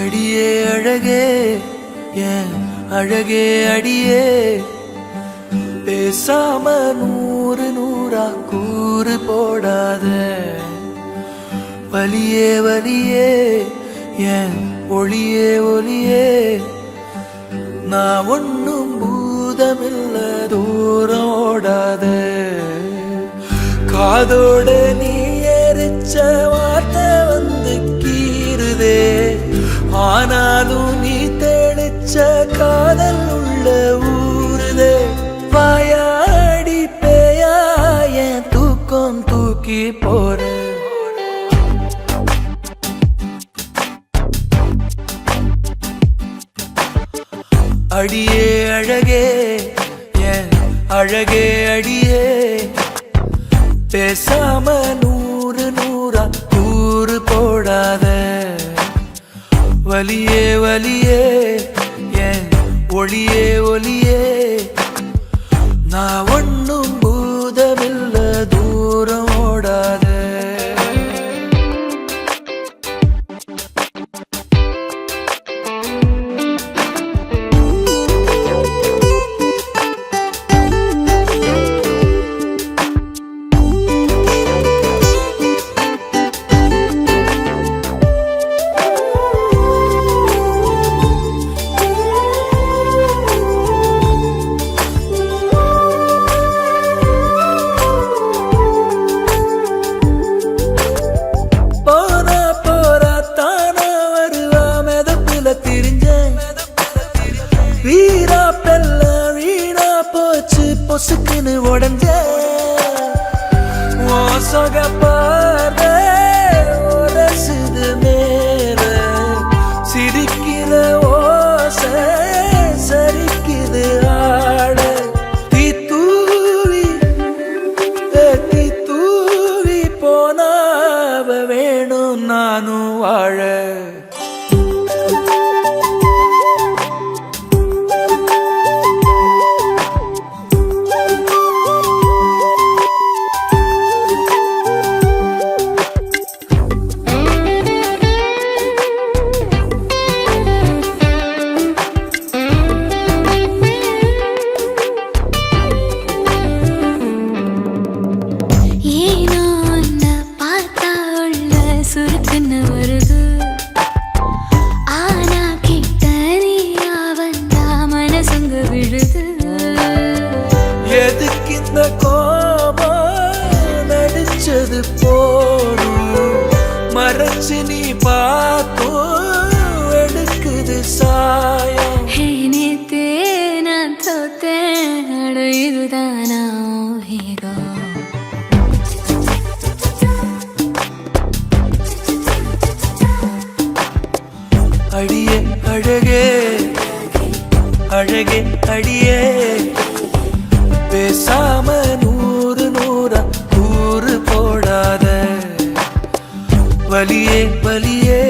அடியே அழகே ஏன் அழகே அடியே பேசாம நூறு நூறா கூறு போடாத வலியே வலியே ஏன் ஒளியே ஒளியே நான் ஒன்னும் பூதமில்ல தூரம் ஓடாத காதோட நீ எரிச்ச வார்த்தை வந்து கீறுதே ஆனாலும் நீ தெளிச்ச காதல் உள்ள ஊறுதே வாயாடி பேயா என் தூக்கம் தூக்கி போற அடியே அழகே என் அழகே அடியே பேசாம நூறு நூறா கூறு போடாத வலியே வலியே என் ஒளியே ஒளியே நான் ஒன்னும் பூதமில்ல தூரம் ஓடாத வீரா பெல்ல வீணா போச்சு பொசுக்குன்னு உடஞ்ச சொக பாரு மேல சிரிக்கிற ஓச சரிக்குது ஆட தீ தூவி போனாவ வேணும் நானும் வாழ எதுக்கு இந்த கோபம் நடிச்சது போடும் மறைச்சு நீ பார்த்தும் எடுக்குது சாயம் நேத்தே நான் தோத்தேன் இதுதானா அடியே அழகே அழகே அடியே பேசாம நூறு நூறா கூறு போடாத வலியே வலியே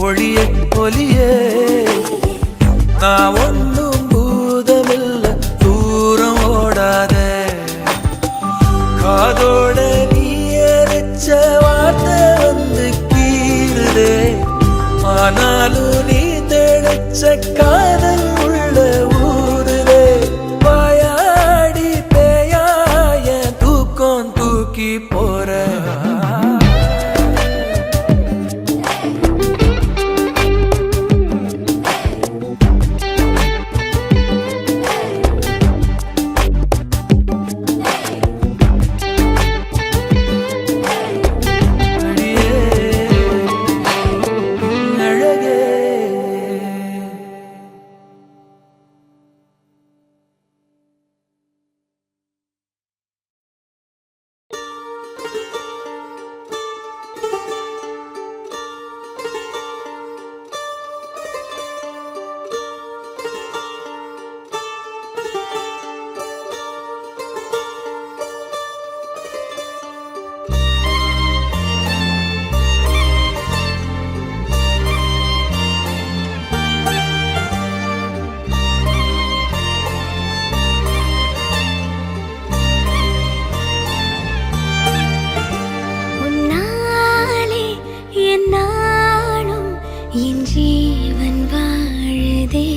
ஒளியே ஒளியே நான் ஒன்னும் பூதமில்ல தூரம் ஓடாத காதோட நீ எரிச்ச வார்த்தை வந்து கீறுதே ஆனாலும் நீ தெளிச்ச காதல் உள்ள ஊருதே வாயாடி பேயா என் தூக்கம் தூக்கி போற என் ஜீவன் வாழுதே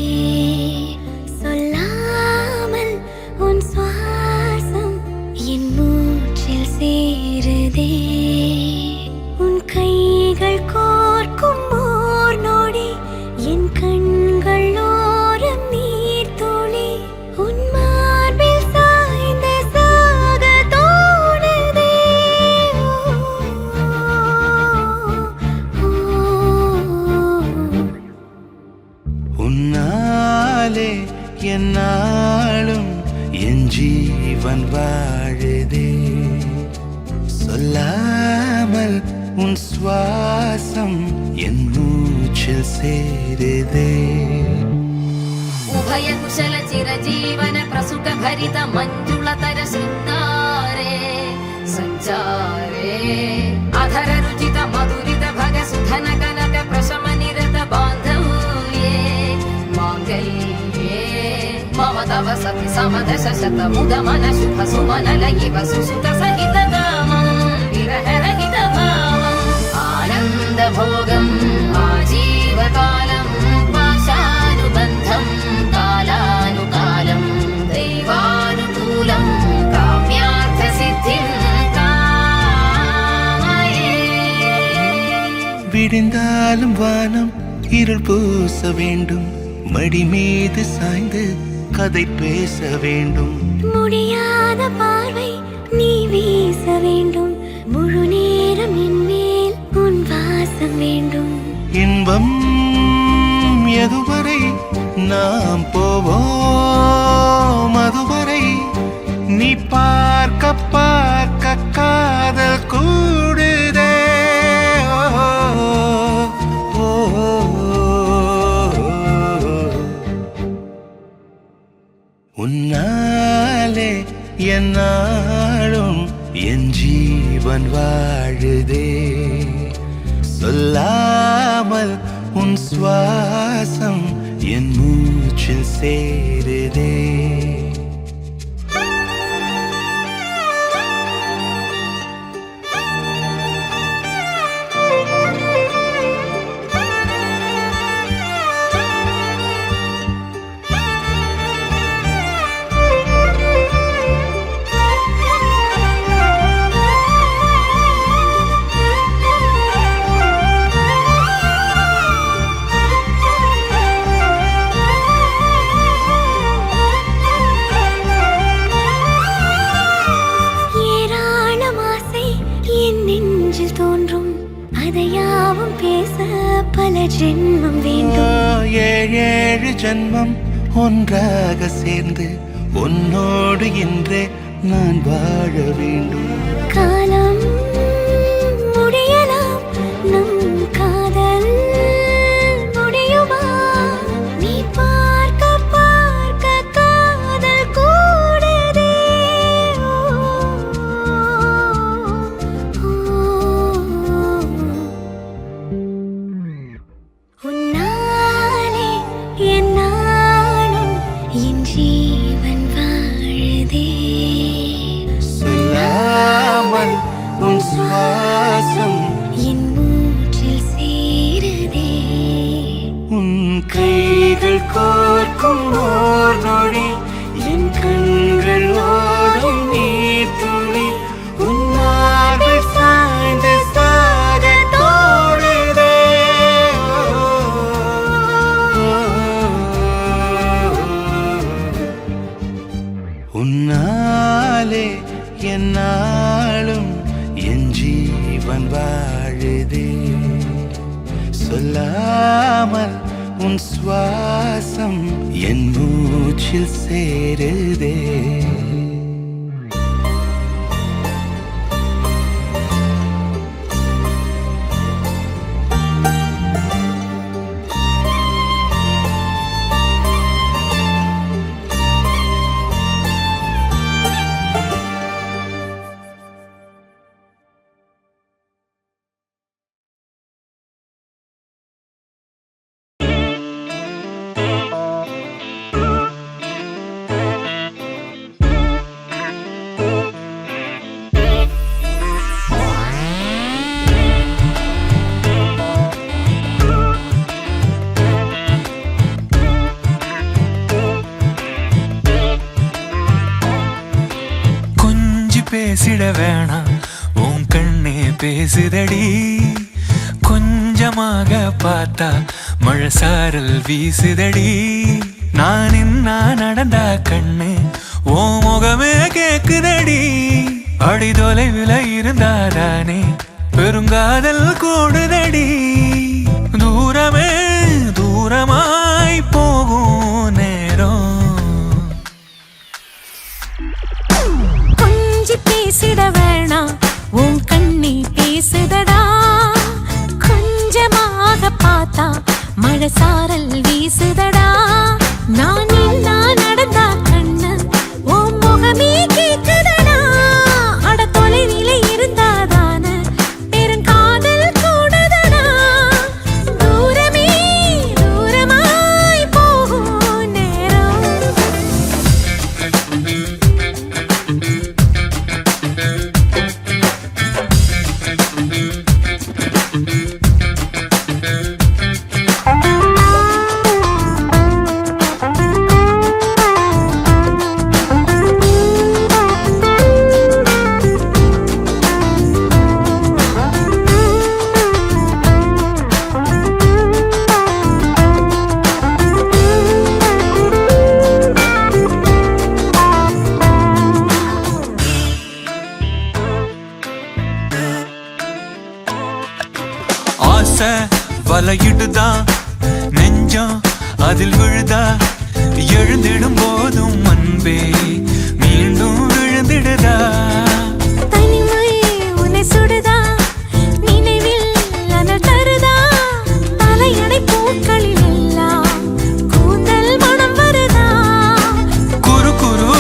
சொல்லாமல் உன் சுவாசம் என் மூச்சில் சேருதே உன் கைகள் கோர்க்கும் ஓர் நொடி என் கண்கள் ஓரம் நீர் துளி உன் மார்பில் சாய்ந்த சாக தோணுதே உன்னாலே என்னாலும் என் ஜீவன் வாழுதே சொல்லாமல் உன் சுவாசம் என் மூச்சில் சேருதே उभय कुशल चिरजीवन प्रसुख भरित मंजुलतर शृंगारे संचारे अधर रुचित मधुरित भग सुधन कनक प्रशम निरत बांधव्ये मांगल्ये मम तव सति समदश शत मुद मन शुभ सुमन लयिव सुसुत सहित कामं विरह रहित भावम् आनंद भोगम् आजीवकालम् पाशानुबन्धम् कालानुकालं दैवानुकूलं काम्यार्थसिद्धिं कामये விடிந்தாலும் வானம் இருள் பூச வேண்டும் மடி மீது சாய்ந்து கதை பேச வேண்டும் முடியாத பார்வை நீ வீச வேண்டும் முழு நேரம் என் மேல் உன் வாசம் வேண்டும் இன்பம் எதுவரை நாம் போவோம் அதுவரை நீ பார்க்க பார்க்க காதல் கூடுதே ஓ, ஓ, உன்னாலே என்னாலும் என் ஜீவன் வாழுதே சொல்லாமல் உன் சுவாசம் என் மூச்சில் சேருதே பல ஜென்மம் வேண்டும் ஏழேழு ஜென்மம் ஒன்றாக சேர்ந்து உன்னோடு இன்றே நான் வாழ வேண்டும் காலம் முடியலாம் நம் காதல் முடியுமா நீ பார்க்க பார்க்க காதல் கூடுதே உன்னாலே என்னாலும் என் ஜீவன் வாழுதே சொல்லாமல் உன் சுவாசம் என் மூச்சில் சேருதே உன் கைகள் கோர்க்கும் ஓர் நொடி என் கண்கள் ஓடும் நீர் துளி உன் மார்பில் சாய்ந்து சாக தோணுதே உன்னாலே என்னாலும் என் ஜீவன் வாழுதே சொல்லாமல் உன் சுவாசம் என் மூச்சில் சேருதே பேசிட வேணாம் உன் கண்ணே பேசுதடி கொஞ்சமாக பார்த்தா மழை சாரல் வீசுதடி நான் என்ன நடந்தா கண்ணு ஓ முகமே கேக்குதடி அடி தொலைவில் இருந்தாதானே பெருங்காதல் கூடுதடி தூரமே தூரமாய் போகும் நேரம் கொஞ்சி பேசிட வேணாம் உன் கண்ணி பேசுதடா கொஞ்சமாக பார்த்தா மழை சாரல் வீசுதடா நான் நடந்தா கண்ணு உன் முகமே கேக்குதடா அட தொலைவிலே இருந்தாதான பெருங்காதல் கூடுதடா தூரமே தூரமாய் போகும் நேரம் ஆசை வலையிடுதான் நெஞ்சம் அதில் விழுதா எழுந்திடும் போதும் அன்பே மீண்டும் விழுந்திடுதா தனிமை உன்னை சுடுதா நினைவில் அனல் தருதா தலையணை பூக்களில் எல்லாம் கூந்தல் மனம் வருதா குறு குறு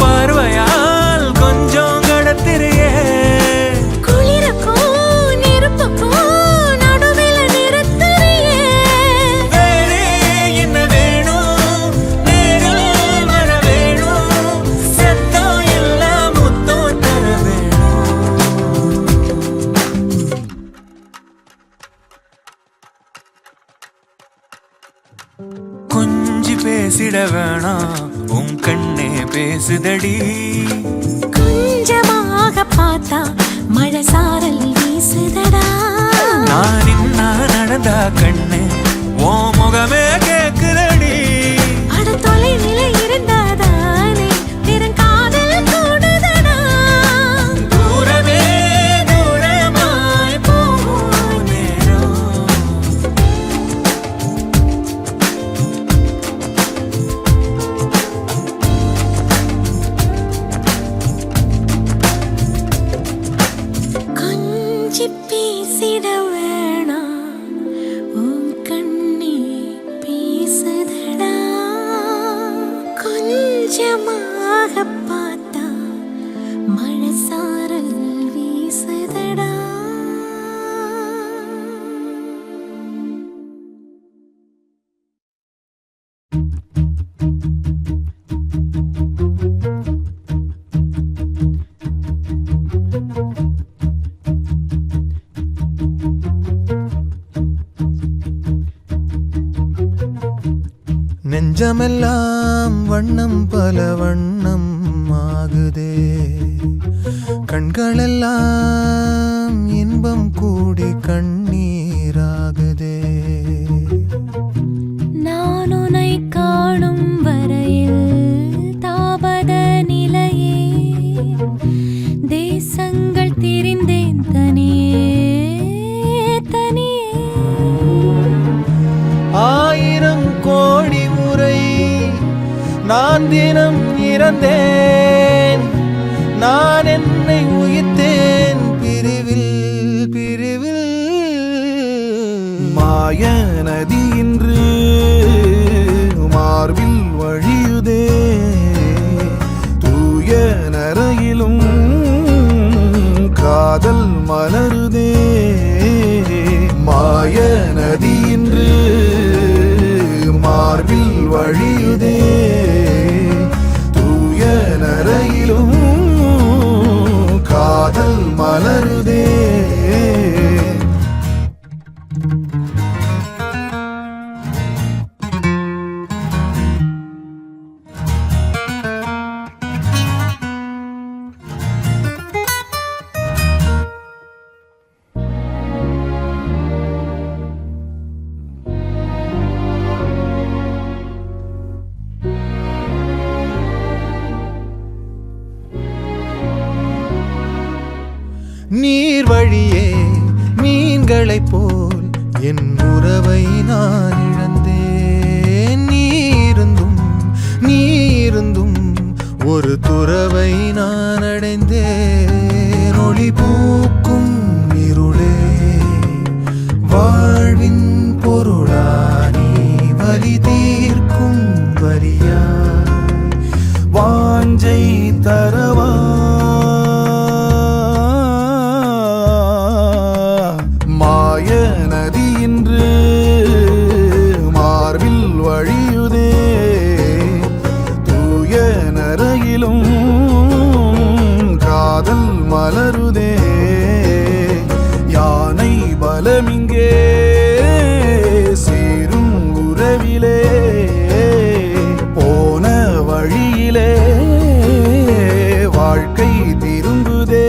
பார்வையால் கொஞ்சம் கடத்திரையே குளிருக்கும் நெருப்புக்கும் நடுவில் நிறுத்தறியே வேறே என்ன வேணும் நேரில் வர வேணும் சத்தம் எல்லாம் முத்தம் தர வேணும் கொஞ்சி பேசிட வேணாம் உன் கண்ணே பேசுதடி கொஞ்சமாக பார்த்தா மழை சாரல் வீசுதடா நான் என்ன நடந்தா கண்ணு ஓ முகமே கேக்குதடி அட தொலைவிலே இருந்தாதானே பெருங்காதல் கூடுதடா தூரமே தூரமாய் போகும் நேரம் கொஞ்சி பேசிட வேணாம் உன் கண்ணி பேசுதடா கொஞ்சமாக பார்த்தா மழை சாரல் வீசுதடா நெஞ்சமெல்லாம் வண்ணம் பல வண்ணம் ஆகுதே கண்களெல்லாம் இன்பம் கூடி கண்ணீராகுதே நான் உன்னை காணும் வரையில் தாபத நிலையே தேசங்கள் திரிந்தேன் தனியே தனியே ஆயிரம் கோடி முறை நான் தினம் இறந்தேன் நான் என்னை உயிர்த்தேன் பிரிவில் பிரிவில் மாய நதி இன்று மார்பில் வழியுதே தூய நரையிலும் காதல் மலருதே மாய நதி இன்று மார்பில் வழியுதே தூய நரையிலும் காதல் மலருதே வழியே மீன்களைப் போல் என் உறவை நான் இழந்தேன். நீ இருந்தும் ஒரு துறவை நான் அடைந்தேன். ஒளி பூக்கும் இருளே வாழ்வின் பொருளானி வலி தீர்க்கும் வரியாய் வாஞ்சை தரவா. மாய நதி இன்று மார்பில் வழியுதே, தூய நரையிலும் காதல் மலருதே. யானை பலமிங்கே சேரும் உறவிலே, போன வழியிலே வாழ்க்கை திரும்புதே.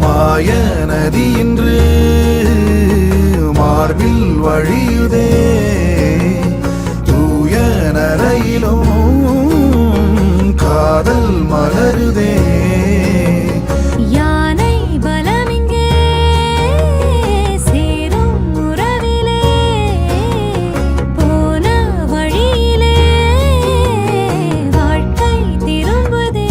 மாய நதி இன்று மார்பில் வழியுதே, தூய நரையிலும் காதல் மலருதே. யானை பலமிங்கே சேரும் உறவிலே, போன வழியிலே வாழ்க்கை திரும்புதே.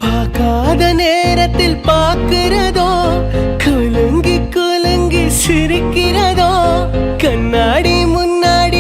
பார்க்காத நேரத்தில் பார்க்கிறதோ, குலுங்கி குலுங்கி சிரிக்கிறதோ, கண்ணாடி முன்னாடி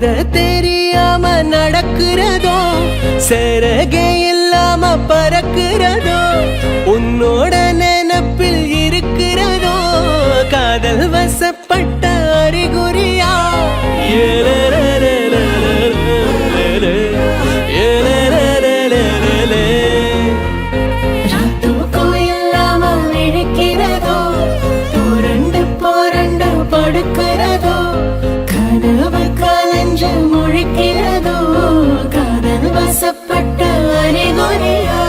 பாத தெரியாம நடக்கிறதோ சிறகே இல்லாம பறக்கிறதோ உன்னோட நினப்பில் இருக்கிறதோ காதல் வசப்பட்ட அறிகுறியா தூக்கம் இல்லாம விழிக்கிறதோ புரண்டு புரண்டு படுக்கிறதோ கனவு கலஞ்சு முழிக்கிறதோ காதல் வசப்பட்ட அறிகுறியா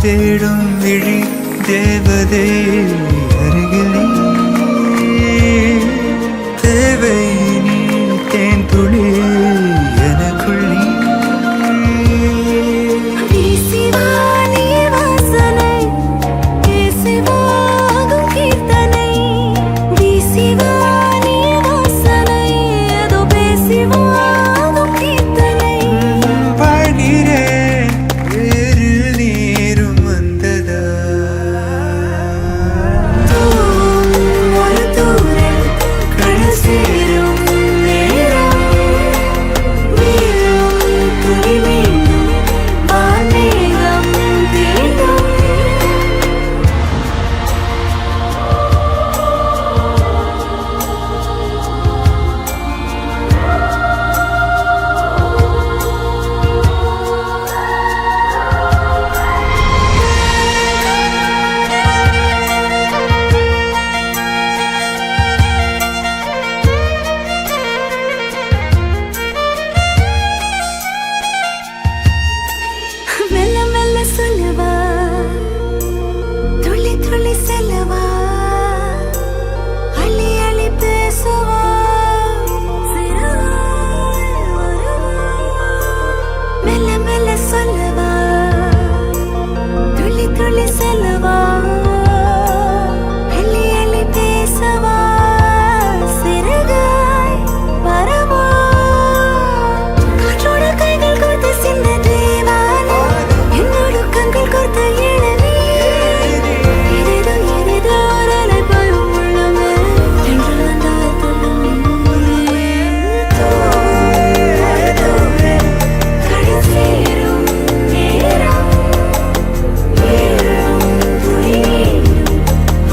தேடும் விழி தேவதே அருகில் நீ. தேவை நீ தேன் துளி எனக்குள் நீ. வீசிவானே வாசனை பேசிவாகும் கீர்த்தனை. வீசிவானே வாசனை ஏதோ பேசிவாகும் கீர்த்தனை. பழநீரே வேறு நீரும் வந்ததா. ஒரு தூரல் கடல் சேரும் நேரம். வீழும் துளி மீண்டும் வான்மேகம் தீண்டும். மெல்ல மெல்ல சொல்லவா, துள்ளி துள்ளி செல்லவா, அள்ளி அள்ளி பேசவா, சிறகாய் வரவா. மெல்ல மெல்ல சொல்லவா, துள்ளி துள்ளி செல்லவா, அள்ளி அள்ளி பேசவா, சிறகாய் வரவா. காற்றோட கைகள் கோர்த்து சின்ன தேவானை, என்னோட கண்கள் கோர்த்த இளநீ. எரிதோ எரிதோ ஒரு அலை பாயும் உள்ளமே, என்று வந்தால் துள்ளும் நீ. தூரல் கடல் சேரும் நேரம். வீழும் துளி மீண்டும்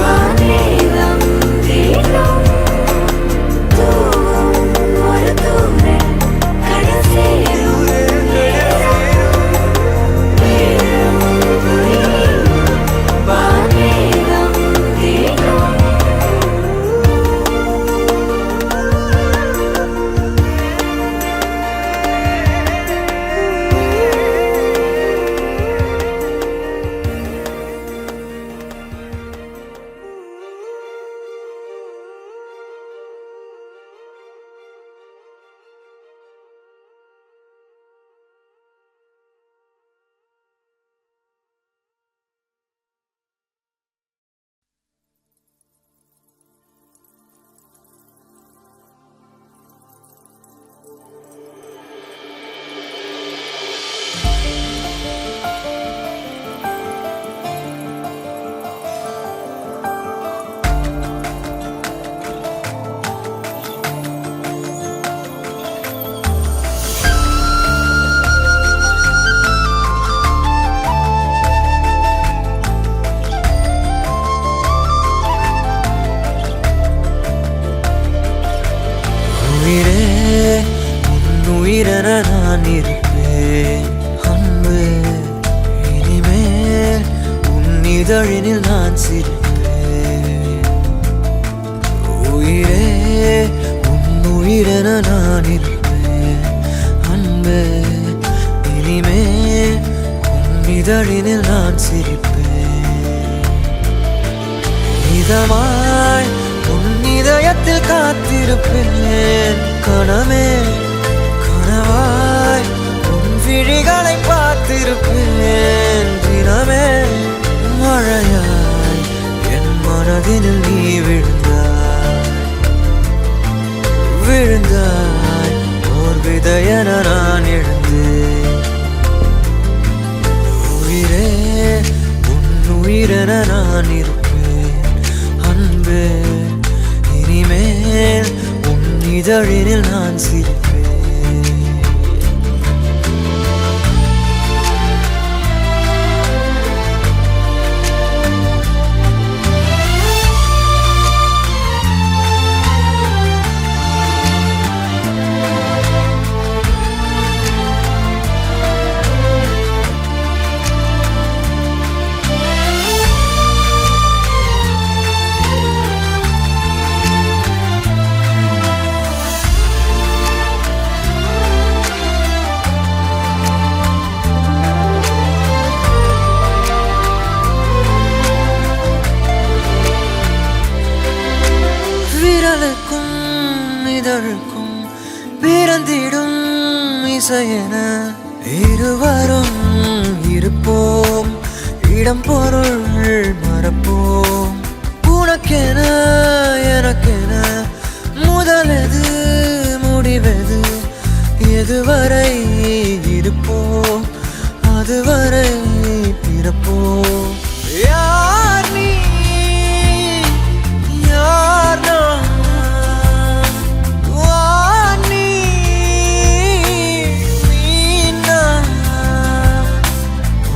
வான்மேகம் தீண்டும். ஒரு தூரல் கடல் சேரும் நேரம். வீழும் துளி மீண்டும் வான்மேகம் தீண்டும். உயிரே உன் உயிரென நான் இருப்பேன் அன்பு. இனிமேல் உன் இதழினில் நான் சிரிப்பேன். உயிரே உன் உயிரென நான் இருப்பேன் அன்பு. இனிமேல் உன் இதழினில் நான் சிரிப்பேன். இதமாய் உன் இதயத்தில் காத்திருப்பேன். கனமே கனவாய் உன் விழிகளை பார்த்திருப்பேன். தினமே மழையாய் என் மனதினில் நீ விழுந்தாய். விழுந்தாய் ஓர் விதையென நான் எழுந்தேன். உயிரே உன் உயிரென நான் இருப்பேன் அன்பே. இனிமேல் உன் இதழினில் நான் சிரிப்பேன். உனக்கென இருவரும் இருப்போம், இடம் பொருள் மறப்போம். உனக்கென எனக்கென முதலெது முடிவெது, எதுவரை இருப்போம் அதுவரை பிறப்போம். யார் நீ யார் நான், வானி நான்.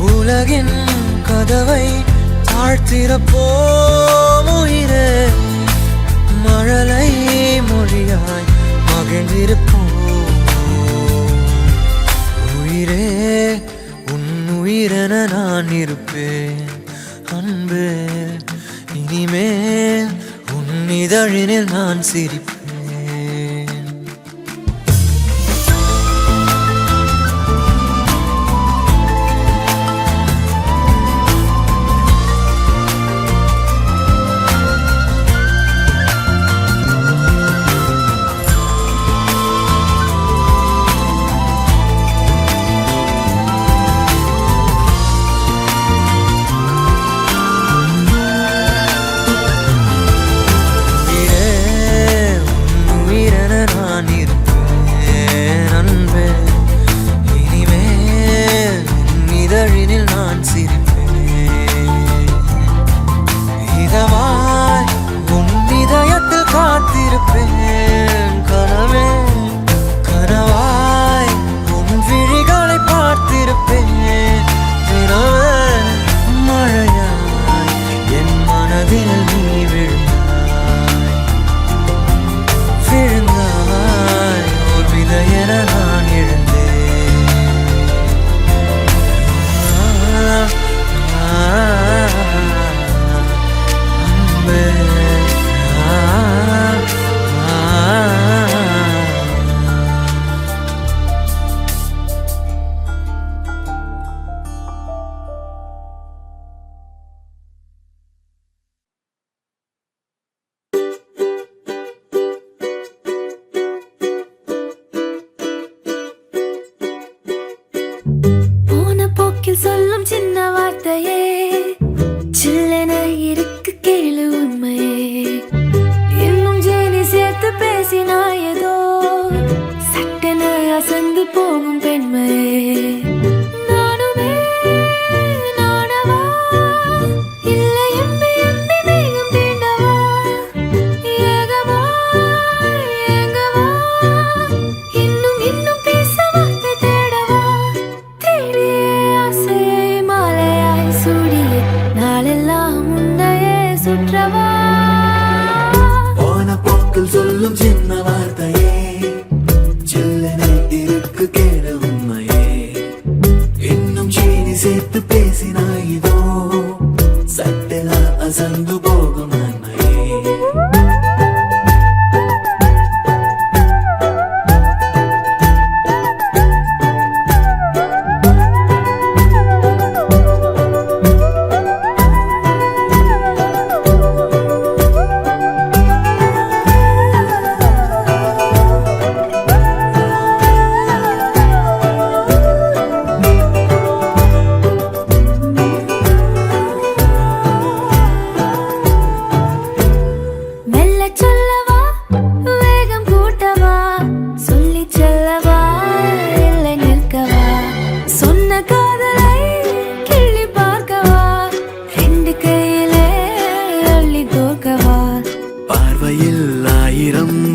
உலகின் கதவை தாழ்த்திறப்போம் உயிரே, மழலை மொழியாய் மகிழ்ந்திருப்போம். உயிரே உன் உயிரென நான் இருப்பேன் அன்பே, இனிமேல் உன் இதழினில் நான் சிரிப்பேன். சொல்லும் சின்ன வார்த்தையே சில்லென இருக்கு கேளு உண்மையே, இன்னும் ஜேனி சேர்த்து பேசினாயதோ சட்டென அசந்து போகும் பெண்மையே. நானுமே நானவா இல்லை எம்பி எம்பி மேகம் தீண்டவா, ஏகவா ஏங்கவா இன்னும் இன்னும் பேச வார்த்தை தேடவா, தேடியே ஆசையை மாலையாய் சூடியே நாளெல்லாம் உன்னையே சுற்றவா. போன போக்கில் சொல்லும் சின்ன வார்த்தையே சில்லென இருக்கு கேளு உண்மையே, இன்னும் சீனி சேர்த்து பேசினாயிதோ சட்டென அசந்து போகும் நன்மையே.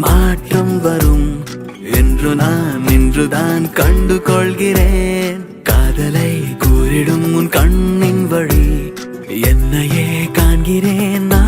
மாற்றம் வரும் என்று நான் இன்றுதான் கண்டு கொள்கிறேன். காதலை கூறிடும் உன் கண்ணின் வழி என்னையே காண்கிறேன் நான்.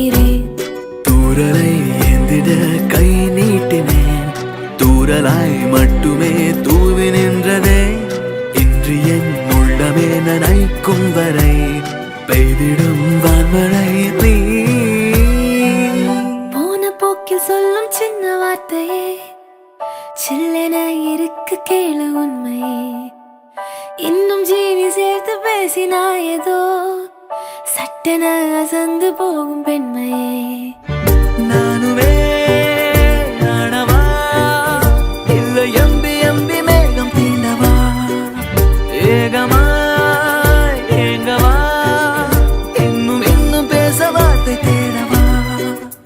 போகிறேன். தூரலை ஏந்திட கை நீட்டினேன், தூரலாய் மட்டுமே தூவி நின்றதே. இன்று என் உள்ளமே நனைக்கும் வரை பெய்திடும் வான்மழை நீ. போன போக்கில் சொல்லும் சின்ன வார்த்தையே சில்லென இருக்கு கேளு உண்மையே. இன்னும் ஜீனி சேர்த்து பேசினாயதோ சட்டென அசந்து போகும் பெண்மையே. நானுமே ஆனவா இல்லை எம்பி எம்பி மேகம் தீண்டவா, ஏகமாய் ஏங்கவா, இன்னும் இன்னும் பேச வார்த்தை தேடவா.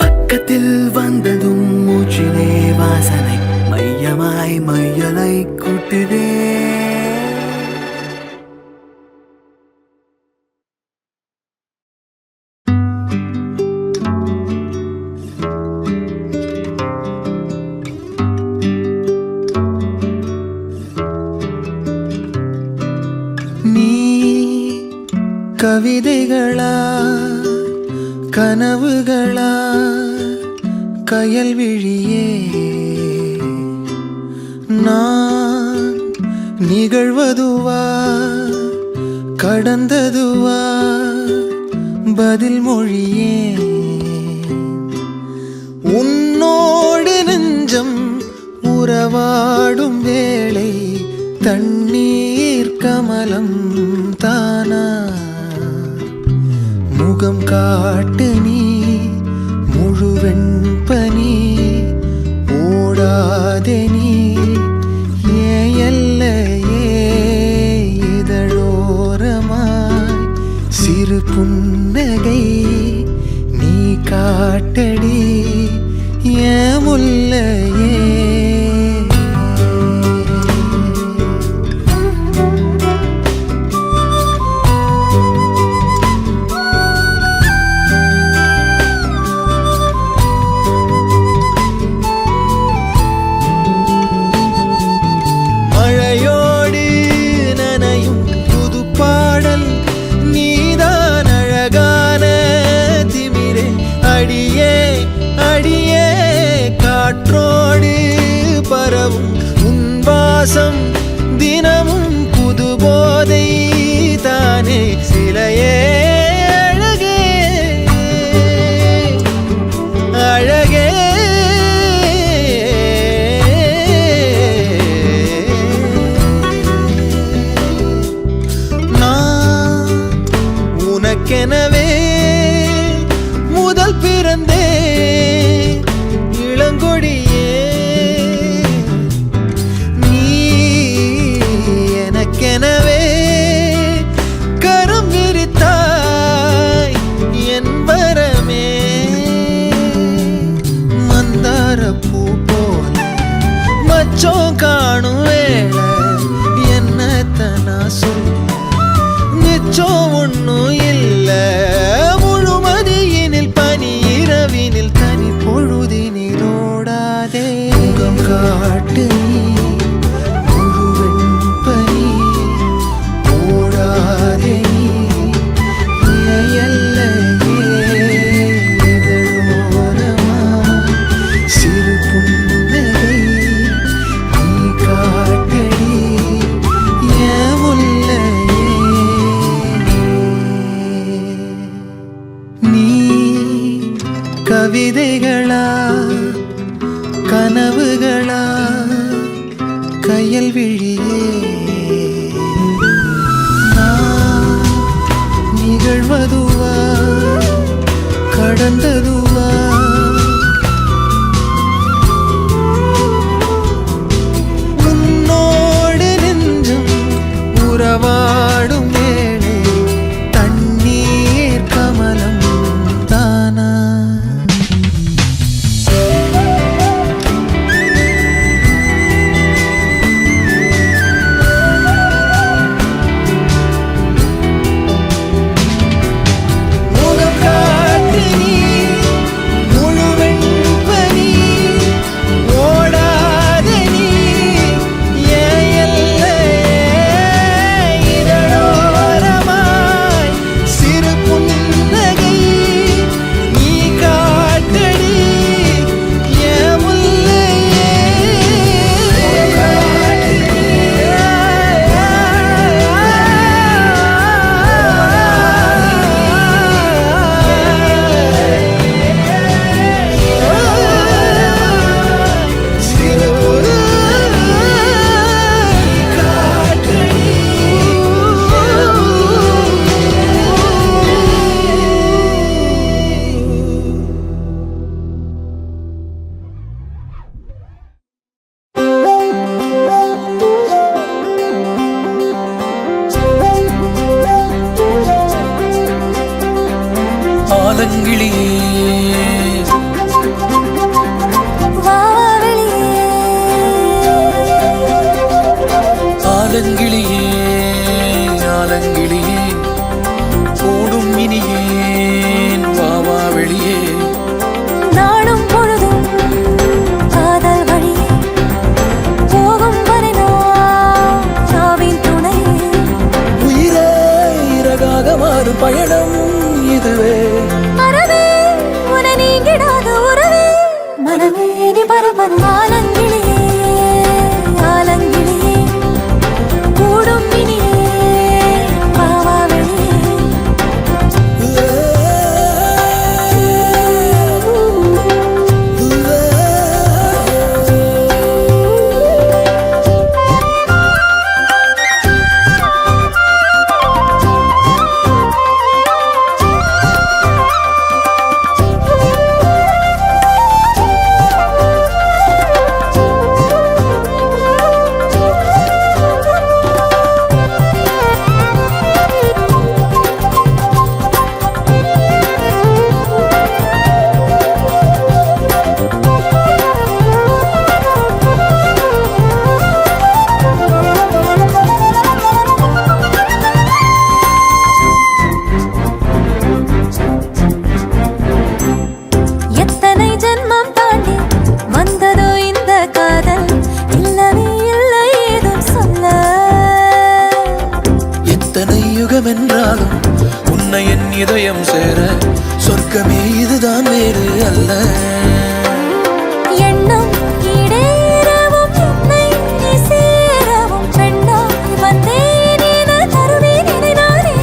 பக்கத்தில் வந்ததும் மூச்சிலே வாசனை மையமாய் மையலை கூட்டுதே. நீ கவிதைகளா கனவுகளா கயல் விழியே, நான் நிகழ்வதுவா கடந்ததுவா பதில் மொழியே. உன்னோடு நெஞ்சம் உறவாடும் வேளை தண்ணீர் கமலம் தானா. முகம் காட்டு நீ முழுவெண் பனி ஓடாதே நீ ஏல்லையே. இதழோரமாய் சிறு புன்னகை நீ காட்டடி ஏன் முல்லையே. மழையோடு நனையும் புது பாடல் நீதான் அழகான திமிரே. அடியே அடியே காற்றோடு பரவும் உன் வாசம் தினமும் புது போதை தானே. சிலையே அழகே அழகே உனக்கெனவே முதல் பிறந்தே இளங்கொடியே. நீ எனக்கெனவே கரம் விரித்தாய் என் வரமே. மந்தார பூ போல மச்சம் காணும் வேளை என்னத்தனா சொல்ல மிச்சம் ஒன்னும் இல்ல. முழுமதியினில் பனி இரவினில் தனி பொழுதினில் ஓடாதே. முகம் காட்டு நீ முழுவெண் பனி ஓடாதே நீ எல்லையே. இதழோரமாய் சிறு புன்னகை நீ காட்டடி ஏன் முல்லையே. நீ கவிதைகளா கனவுகளா கயல் விழியே, நான் நிகழ்வதுவா கடந்ததுவா உன்னோடு நெஞ்சம் உறவாடும் வேளை தண்ணீர் கமலம் தானா. முகம் காட்டு நீ ஆலங்கிளியே வா வெளியே ஆலங்கிளியே ஆலங்கிளியே கூடும் இனியேன் வாவா வெளியே நாடும் பொழுதும் காதல் வழியே போகும் வரை நாவின் துணை உயிரே இறகாக மாறும் பயணம் இதுவே அறவே உன நீங்கிடாத உறவே மனமே நீ பரபர் ஆலங்கிளியே ஆலங்கிளியே கூடும் இனியே வா வெளியே எத்தனை ஜென்மம் தாண்டி வந்ததோ இந்த காதல் இல்லவே இல்லை ஏதும் சொல்ல எத்தனை யுகம் என்றாலும் உன்னை என் இதயம் சேர சொர்க்கமே இதுதான் வேறு அல்ல எண்ணம் ஈடேறவும் என்னை நீ சேரவும் பெண்ணாய் வந்தேன் என தருவேன் இணைவானே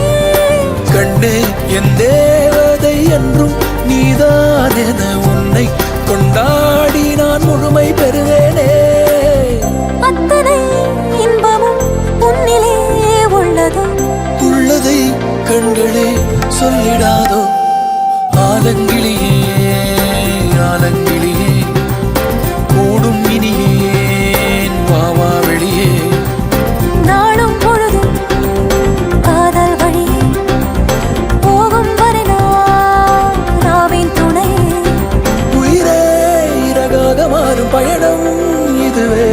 கண்ணே என் தேவதை என்றும் நீதான் என உன்னை கொண்டாடி நான் முழுமை பெறுவேனே அத்தனை இன்பமும் உன்னிலே உள்ளதும் உள்ளதை கண்களே சொல்லிடாதோ ஆலங்கிளியே ஆலங்கிளியே கூடும் இனியேன் வாவா வெளியே நாளும் பொழுதும் காதல் வழியே போகும் வரை நாவின் துணை உயிரே இறகாக மாறும் பயணம் இதுவே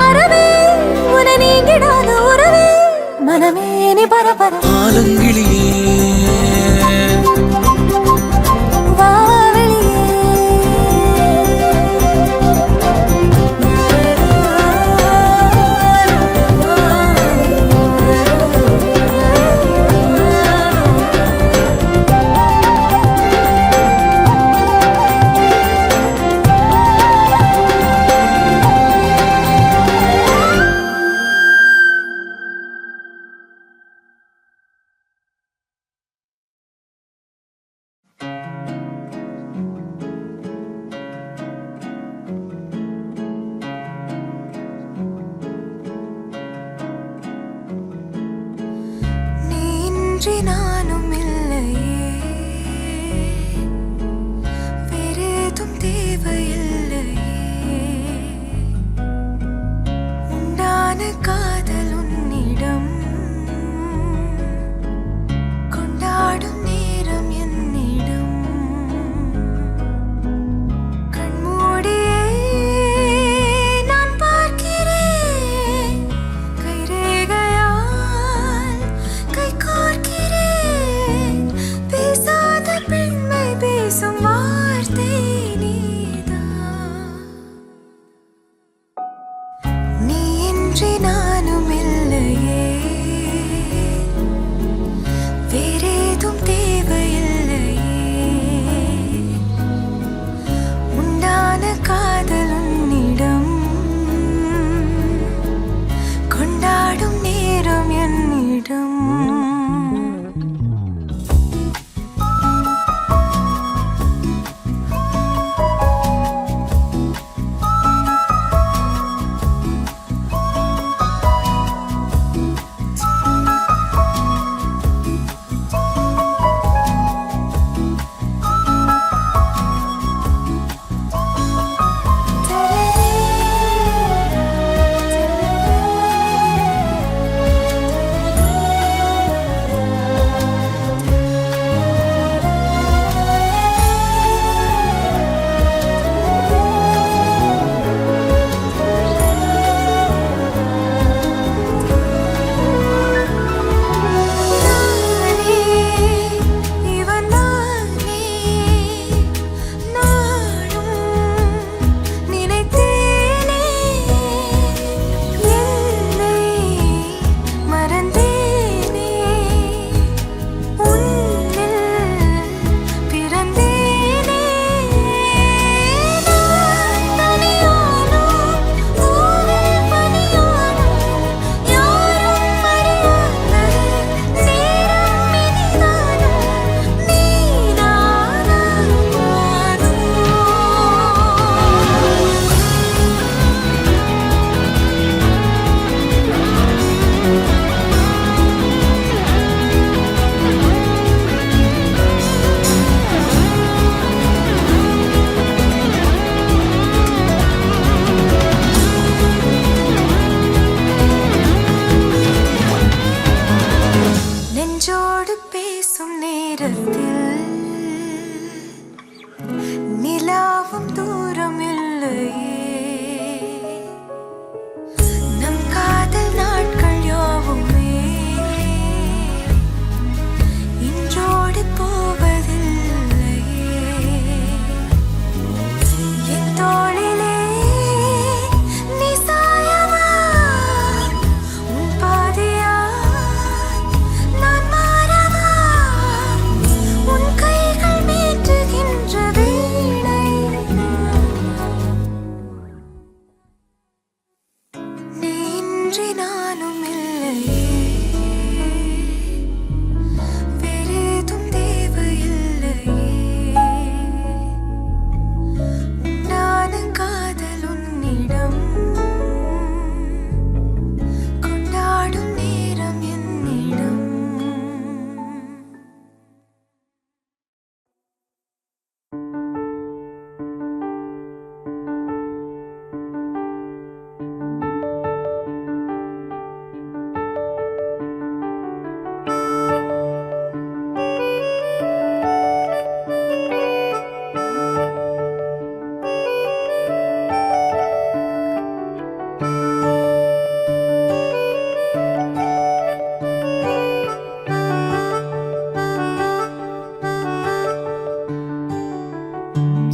அறவே உன நீங்கிடாத உறவே மனமே நீ பரபர ஆலங்கிளியே வா வெளியே நீன்றி நானும் இல்லையே வேறேதும் தேவையில்லையே உண்டான காதல் உன்னிடம் கொண்டாடும் நேரம் என்னிடம் கண்மூடியே நான் பார்க்கிறேன் கைரேகையால் கை கோர்க்கிறேன்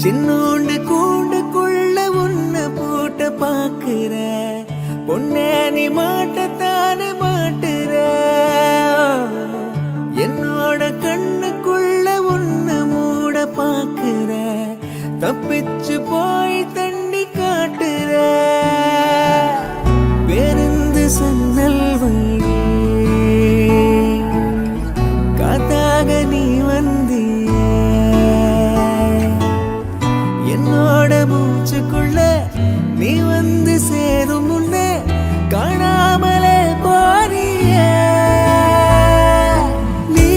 சின்னோண்டு கூண்டுக்குள்ள உன்னை போட்டு பாக்குற பொண்ணே நீ மாட்டத்தானே மாட்டுற என்னோட கண்ணுக்குள்ள உன்னை மூட பாக்குற தப்பிச்சு போய் தண்ணி காட்டுற பேருந்து சன்னல் வழி காத்தாக நீ வந்திய என்னோட மூச்சுக்குள்ள நீ வந்து சேரும் முன்னே காணாமலே போறிய நீ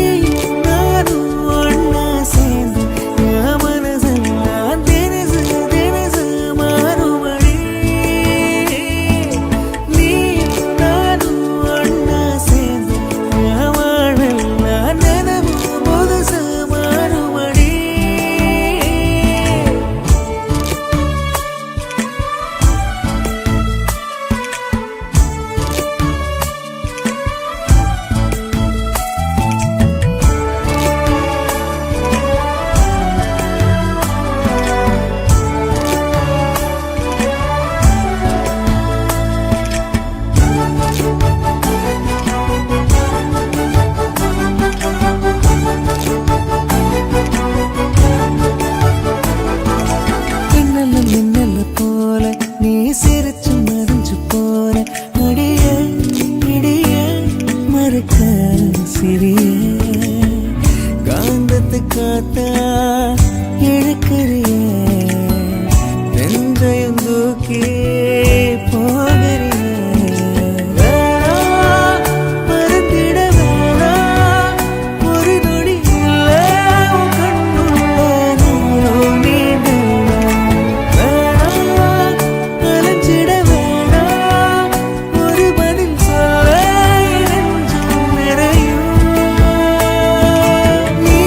நானும் ஒன்னா சேர்ந்து என் மனசெல்லாம் தினசு தினசு மாறுபடி நீ நானும் ஒன்னா சேர்ந்து என் வாழெல்லாம் நினைவு புதுசு மாறுபடி மின்னல போல நீ சிரிச்சு மறைஞ்சு போற அடிய இடிய மறுக்க சிறிய காந்தத்து காத்தா இழுக்கிறிய நெஞ்சையும் தூக்கி போகிறிய மறந்திட வேணாம் ஒரு நொடி இல்ல உன் கண்ணுள்ள நீடலாம் அலைஞ்சிட வேணாம் ஒரு பதில் சொல்ல நெஞ்சம் நிறையும் நீ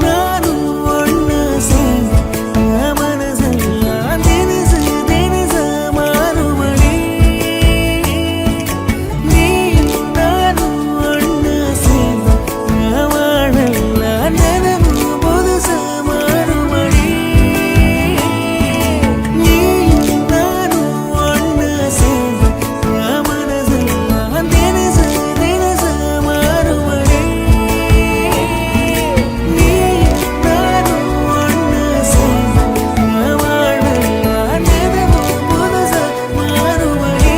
நானும் ஒன்னா சேர்ந்து என் மனசெல்லாம் தினசு தினசு மாறுபடி நீ நானும் ஒன்னா சேர்ந்து என் வாழெல்லாம் நினைவு புதுசு மாறுபடி நீ நானும் ஒன்னா சேர்ந்து என் மனசெல்லாம் தினசு தினசு மாறுபடி நீ நானும் ஒன்னா சேர்ந்து என் வாழெல்லாம் நினைவு புதுசு மாறுபடி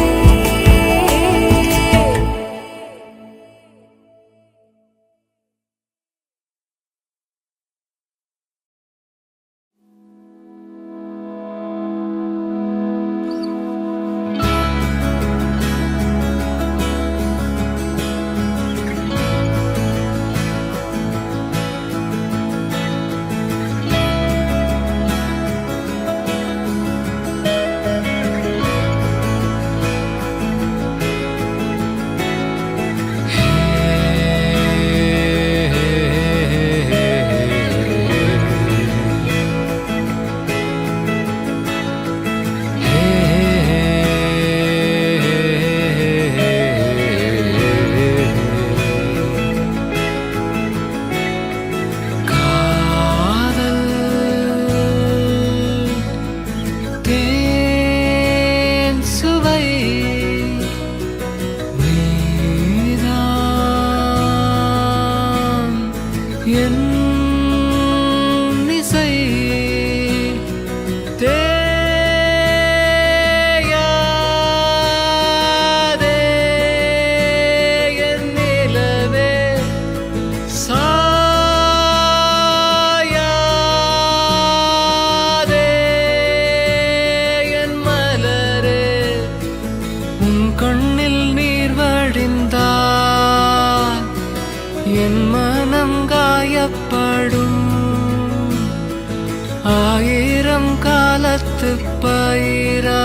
பயிரா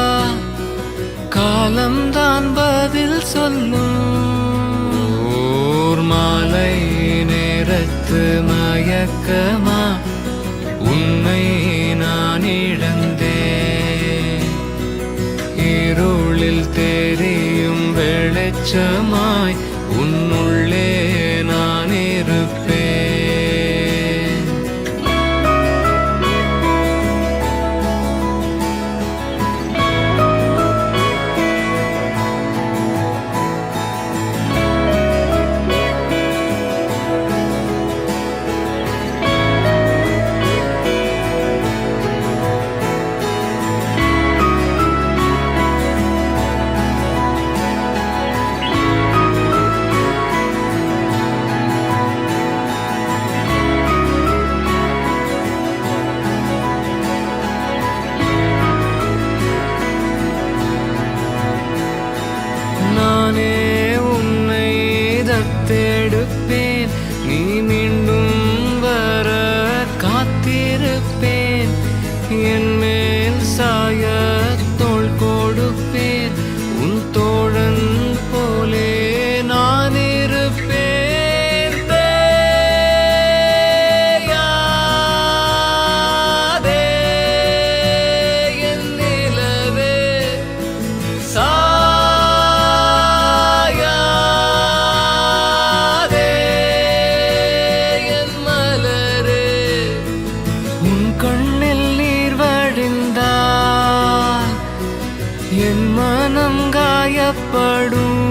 காலம்தான் பதில் சொல்லும் ஓர் மாலை நேரத்து மயக்கமா உன்னை நான் இழந்தேன் இருளில் தெரியும் வெளிச்சமாய் உன்னுள்ளே நான் இருப்பேன் இருப்பேன் என் மேல் சாய தோள் கொடுப்பேன் உன் தோழன் போலே நான் இருப்பேன் என் மனம் காயப்படும்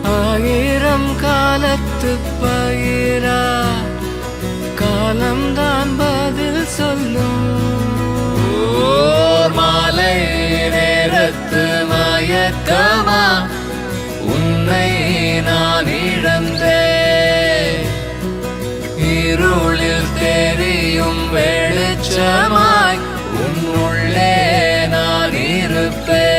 1000 காலத்து பயிரா காலம்தான் பதில் சொல்லும் மாலை நேரத்து மயக்கமா உன்னை நான் இழந்தேன் இருளில் தெரியும் வெளிச்சமாய் உன்னுள்ளே நான் இருப்பேன்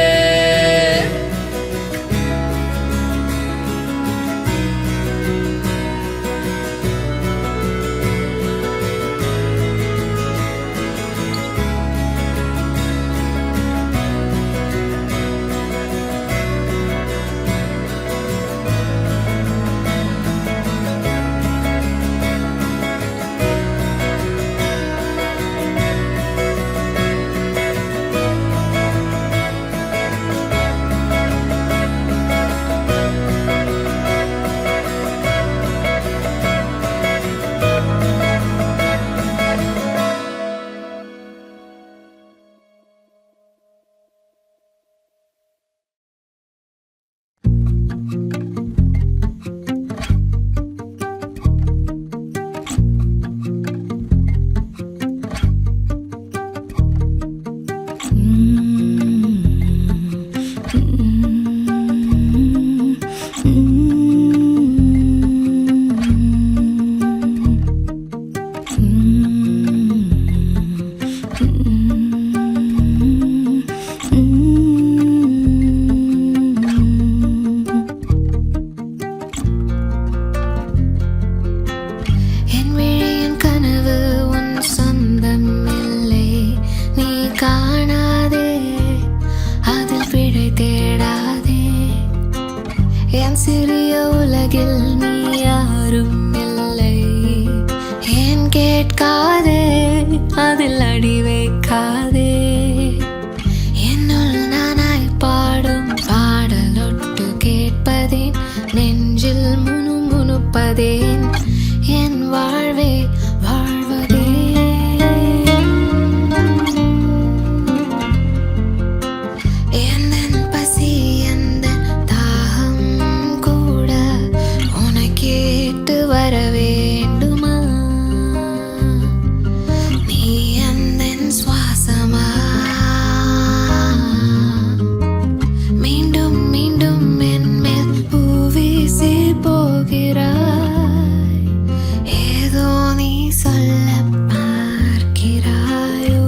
சிறிய உலகில் நீ யாரும் இல்லை ஏன் கேட்காதே அதில் அடி வைக்காதே என்னுள் நானாய் பாடும் பாடலொட்டு கேட்பதேன் நெஞ்சில் முணுமுணுப்பதேன் என் வாழ்வே வாழ்வதே எந்தன் பசி எந்தன் தாகம் கூட உனக்கேட்டு வர வேண்டுமா நீ எந்தன் சுவாசமா மீண்டும் மீண்டும் என் மேல் பூவீசி போகிறாய் ஏதோ நீ சொல்ல பார்க்கிறாயோ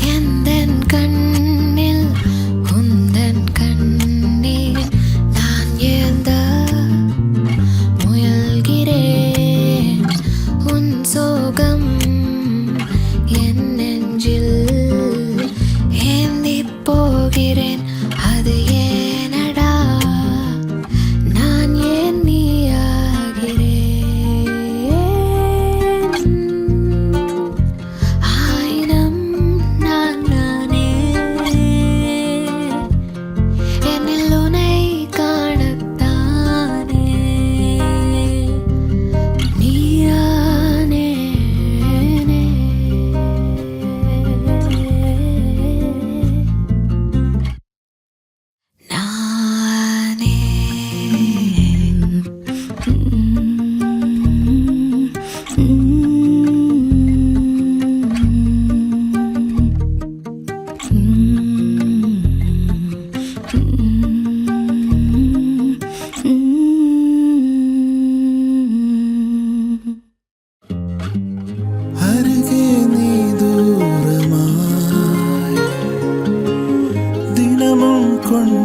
எந்தன் கண்ணில் உந்தன் கண்ணீர் நான் ஏந்த முயல்கிறேன் உன் சோகம் என் நெஞ்சில் ஏந்தி போகிறேன் அது ஏனடா நான் ஏன் நீயாகிறேன் ஆயினம் நான் நானே என்னில் உனை காணத்தானே நீயானே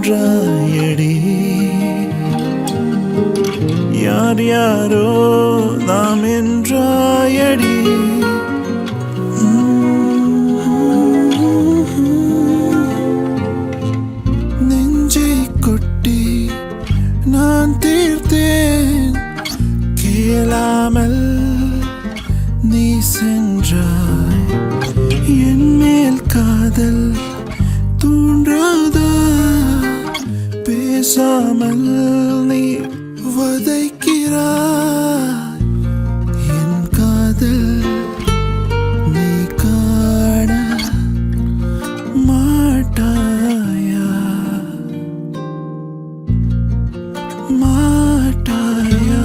சென்றாயடி யார் யாரோ நாம் என்றாயடி நெஞ்சை கொட்டி நான் தீர்த்தேன் கேளாமல் நீ சென்றாய் என் மேல் காதல் தூண்டாதா பேசாமல் நீ வதைக்கிறாய் என் காதல் நீ காண மாட்டாயா மாட்டாயா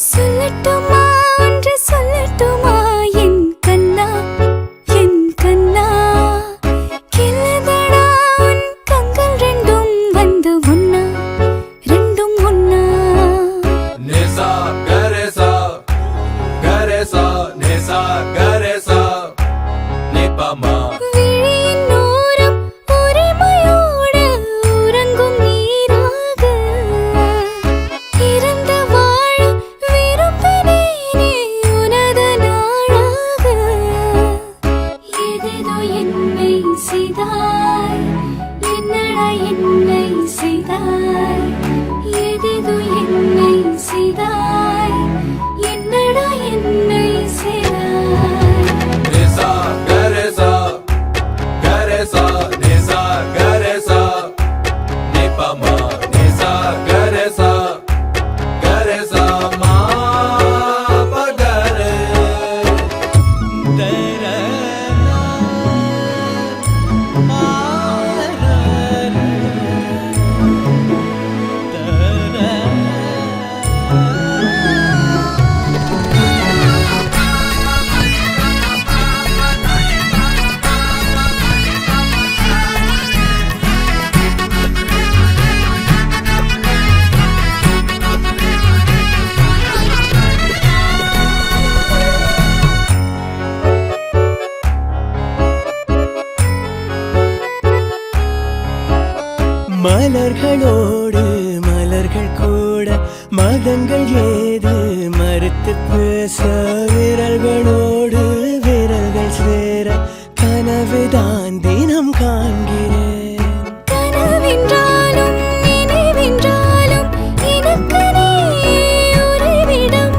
சொல்லட்டுமா ஒன்று சொல்லட்டுமா என் கண்ணா கிள்ளதடா உன் கண்கள் ரெண்டும் வந்து ஒன்னா ரெண்டும் ஒன்னா விழியின் ஓரம் உரிமையோடு உறங்கும் நீராக இறந்து வாழ விரும்பினேனே உனது நாளாக ஏதேதோ என்னை செய்தாய் என்னடா என்னை செய்தாய் ஏதேதோ என்னை செய்தாய் என்னடா என்னை செய்தாய் மலர்களோடு மலர்கள் கூட மதங்கள் ஏது மறுத்து பேச விரல்களோடு விரல்கள் சேர கனவுதான் தினம் காண்கிறேன் கனவென்றாலும் நினைவென்றாலும் எனக்கு நீ உறைவிடம்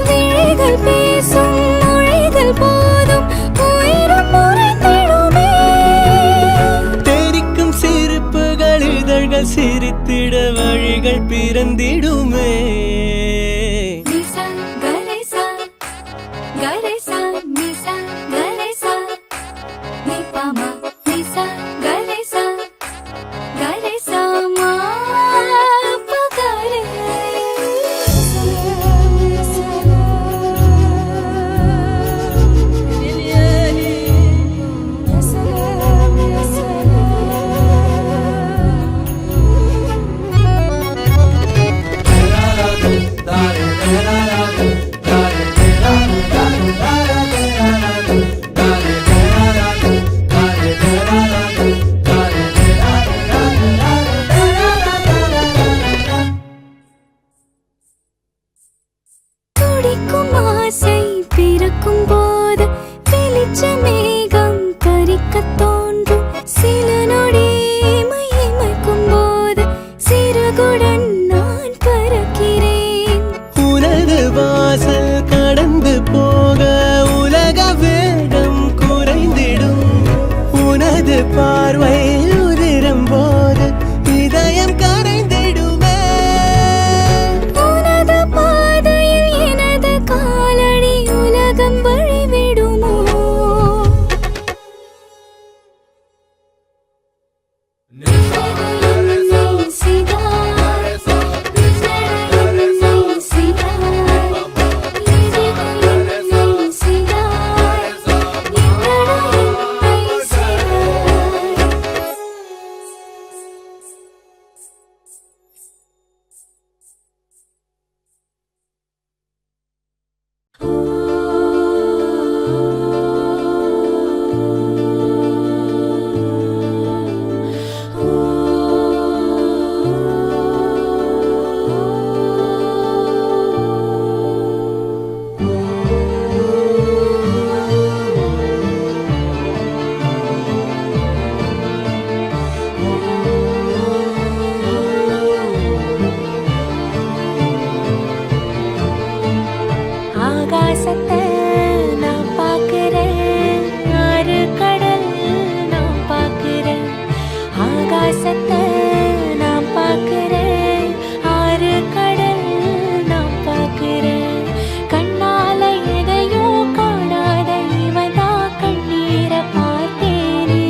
விழிகள் பேசும் மொழிகள் போதும் உயிரும் உறைந்திடுமே தெரிக்கும் சிரிப்புகள் இதழ்கள் சிரித்திட வழிகள் பிறந்திடுமே நிசா கரேசா கரேசா நிசா கரேசா நிபாமா நிசா கரேசா கரேசா மா பகரே பறக்கத் தோன்றும் சில நொடி இமைக்கும் போது சிறகுடன் நான் பறக்கிறேன். உனது வாசல் கடந்து போக உலக வேகம் குறைந்திடும். உனது பார்வை உதிரும் போது இதயம் கரைந்திடுமே. உனது பாதையில் எனது காலடி உலகம் வழிவிடுமோ? ஆகாசத்தை நான் பார்க்கிறேன், ஆறு கடல் நான் பார்க்கிறேன். ஆகாசத்தை நான் பார்க்கிறேன், ஆறு கடல் நான் பார்க்கிறேன். கண்ணால எதையோ காணாத இவதா கண்ணீரை பார்த்தேனே.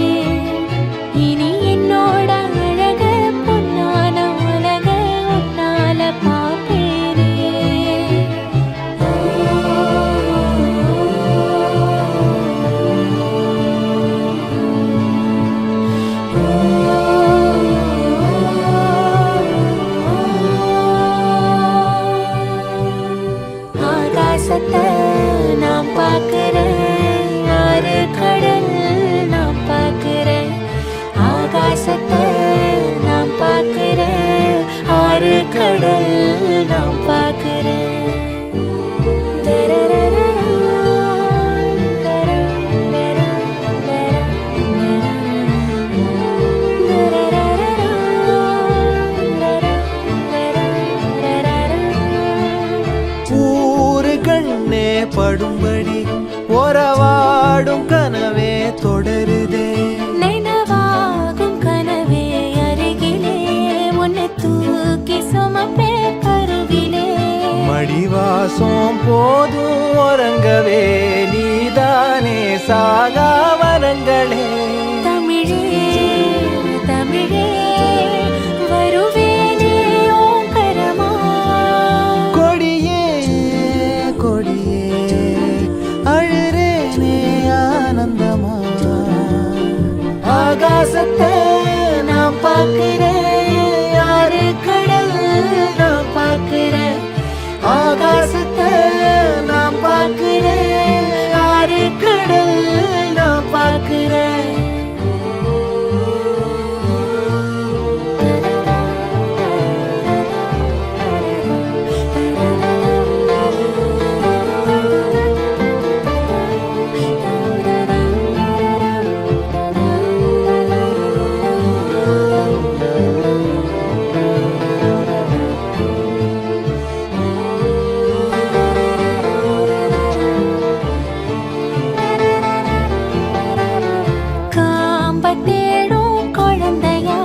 இனி என்னோட அழக பொன்னான உலக உன்னால பார்ப்பேனே. ஆகாசத்தை நான் பார்க்கிறேன், ஆறு கடல் நான் பார்க்கிறேன். ஆகாசத்தை நான் பார்க்கிறேன், ஆறு கடல் நான் பார்க்கிறேன். ஊரு கண்ணே படும்படி உறவாடும் கனவே தொடருதே. நினைவாகும் கனவே அருகிலே உன்னை தூக்கி சுமப்பே கருவிலே. மடிவாசம் போதும் உறங்கவே நீதானே சாகா வரங்களே. தமிழே தமிழே வருவேனே ஓங்கரமா. கொடியே கொடியே அழுறேனே ஆனந்தமா. ஆகாசத்தை நான் பார்க்கிறேன், ஆறு கடல் நான் பார்க்கிறேன். ஆகாசத்தை நான் பார்க்கிறேன், ஆறு கடல் நான் பார்க்கிறேன். காம்ப தேடும் குழந்தையா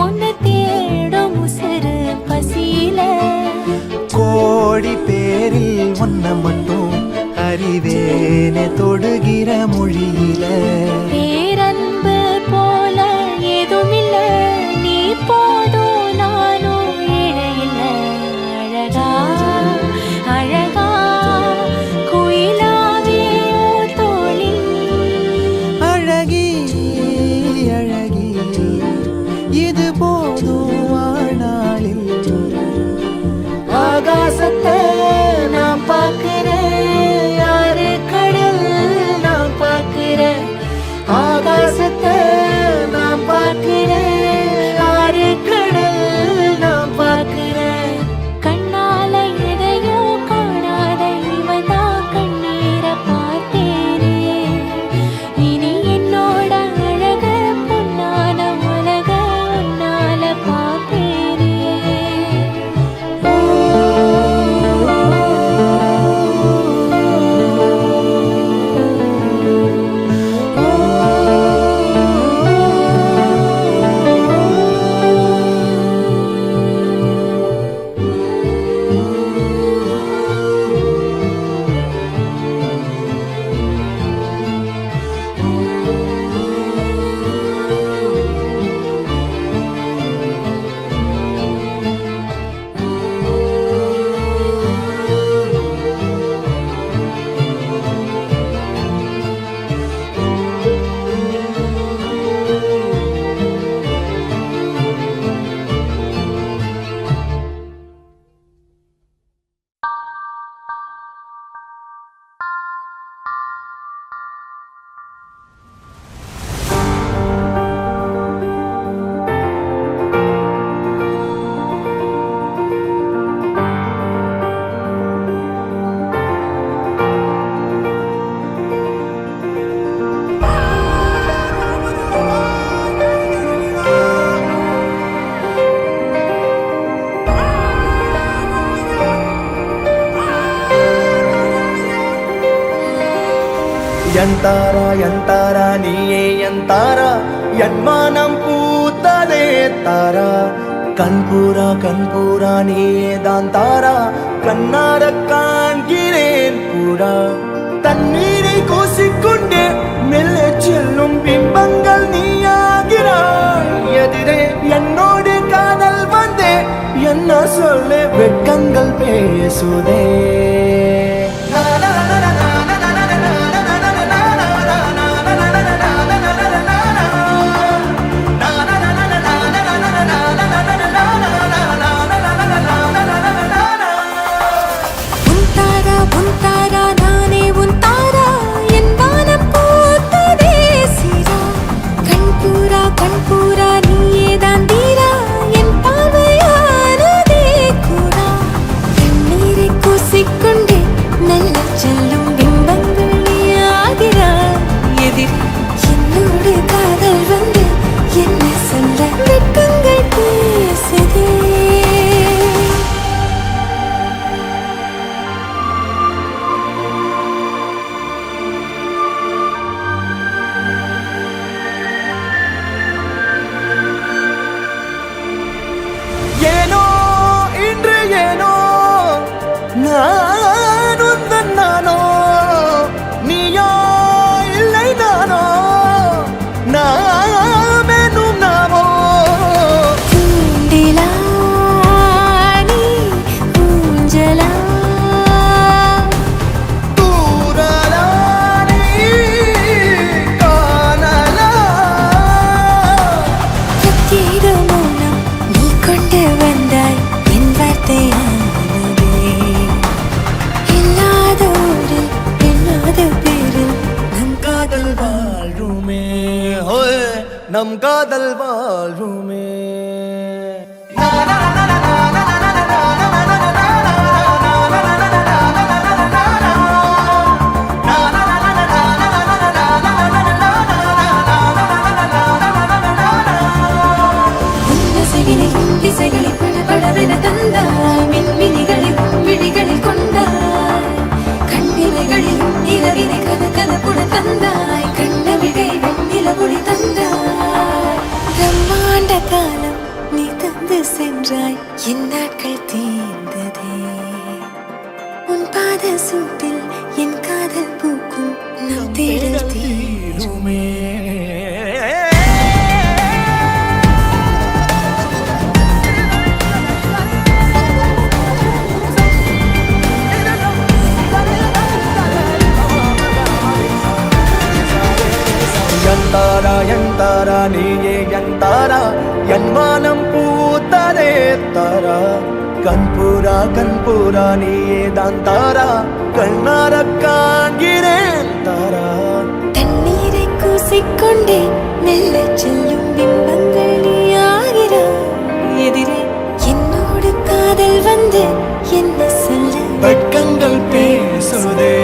உன்னை தேடும் உசுறு பசியில. கோடி பேரில் ஒன்ன மட்டும் அறிவேனே தொடுகிற மொழியில. பேரன்பு போல எதுமில்ல, நீ போதும் நானும் இழையில்ல. அழகா அழகா குயிலாவே ஓ தோழி. அழகி அழகி இது போதும் வாழ்நாளில். ஆகாசத்தை நான் பார்க்கிறேன், ஆறு கடல் நான் பார்க்கிறேன். என் தாரா நீயே என் தாரா என் மானம் பூத்ததே தாரா கண்பூரா நீயே தான் தாரா கண்ணார காண்கிறேன் கூடா தண்ணீரை கூசிக்கொண்டே மெல்ல செல்லும் பிம்பங்கள் நீயாகிறாய் எதிரே என்னோடு காதல் வந்தே என்ன சொல்ல வெட்கங்கள் பேசுதே நம் காதல் வாழ்வுமே திசைகளில் படபடவென தந்தாய் மின்மினிகளில் விழிகளில் கொண்டாய் கண்ணிமைகளில் இரவினை கதகதப்புட தந்தாய் கண்ணவிழை வெண்ணிலவொளி தந்தாய் பிரம்மாண்ட காலம் நீ தந்து சென்றாய் என் நாட்கள் தீர்ந்ததே உன் பாத சூட்டில் என் காதல் பூக்கும் நம் தேடல் தீருமே என் தாரா நீயே என் தாரா என் மானம் பூத்ததே தாரா கண்பூரா நீயே தான் தாரா கண்ணார காண்கிறேன் தாரா தண்ணீரை கூசிக்கொண்டே மெல்ல செல்லும் பிம்பங்கள் நீயாகிறாய் எதிரே என்னோடு காதல் வந்து என்ன சொல்ல வெட்கங்கள் பேசுதே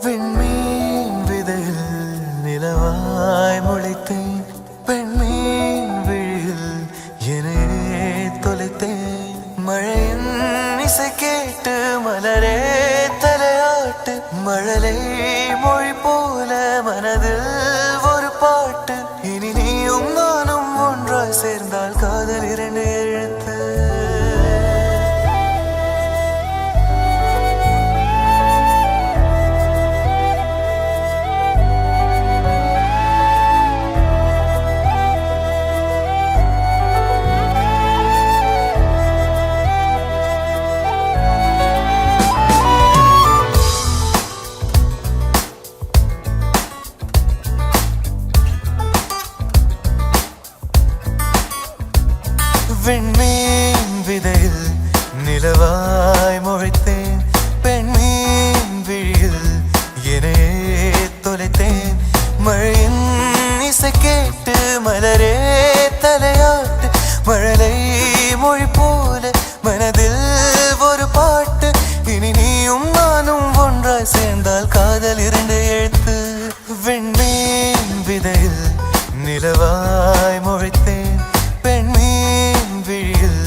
விண்மீன் விதையில் நிலவாய் முளைத்தேன் பெண்மீன் விழியில் என்னையே தொலைத்தேன் மழையின் இசை கேட்டு மலரே தலையாட்டு மழலை மொழி போல மனதில் ஒரு பாட்டு இனி நீயும் நானும் ஒன்றாய் சேர்ந்தால் காதல் இரண்டு எழுத்து விண்மீன் விதையில் நிலவாய் முளைத்தேன் பெண்மீன் விழியில் என்னையே தொலைத்தேன் மழையின் இசை கேட்டு மலரே தலையாட்டு மழலை மொழி போல மனதில் ஒரு பாட்டு இனி நீயும் நானும் ஒன்றாய் சேர்ந்தால் காதல் இரண்டு எழுத்து விண்மீன் விதையில் நிலவாய் முளைத்தேன் பெண்மீன் விழியில்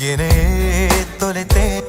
என்னையே தொலைத்தேன்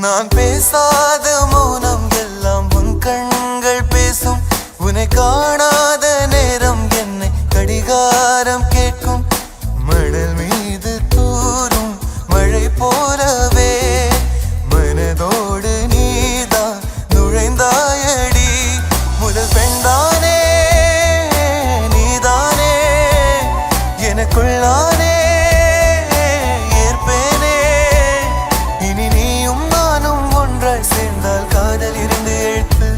நான் பேசாத மௌனம் எல்லாம் உன் கண்கள் பேசும் உன்னை காணாத நேரம் என்னை கடிகாரம் கேட்கும் மணல் மீது தூரும் மழை போலவே மனதோடு நீதான் நுழைந்தாயடி முதல் பெண்தானே நீதானே எனக்குள்ளானே ஏற்பேனே இனி நீயும் நானும் ஒன்றாய் சேர்ந்தால் காதல் இருந்து எழுத்து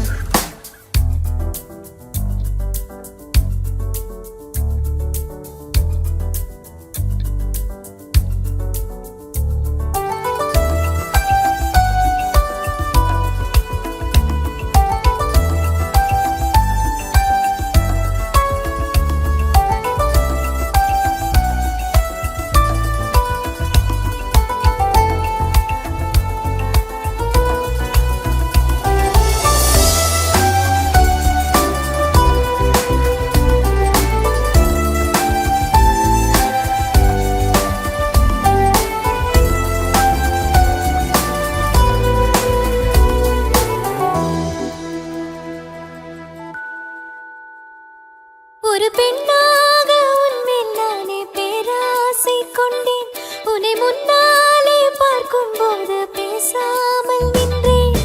ஒரு பெண்ணாக உன்மேல் நானே பேராசை கொண்டேன் உன்னை முன்னாலே பார்க்கும் போது பேசாமல் நின்றேன்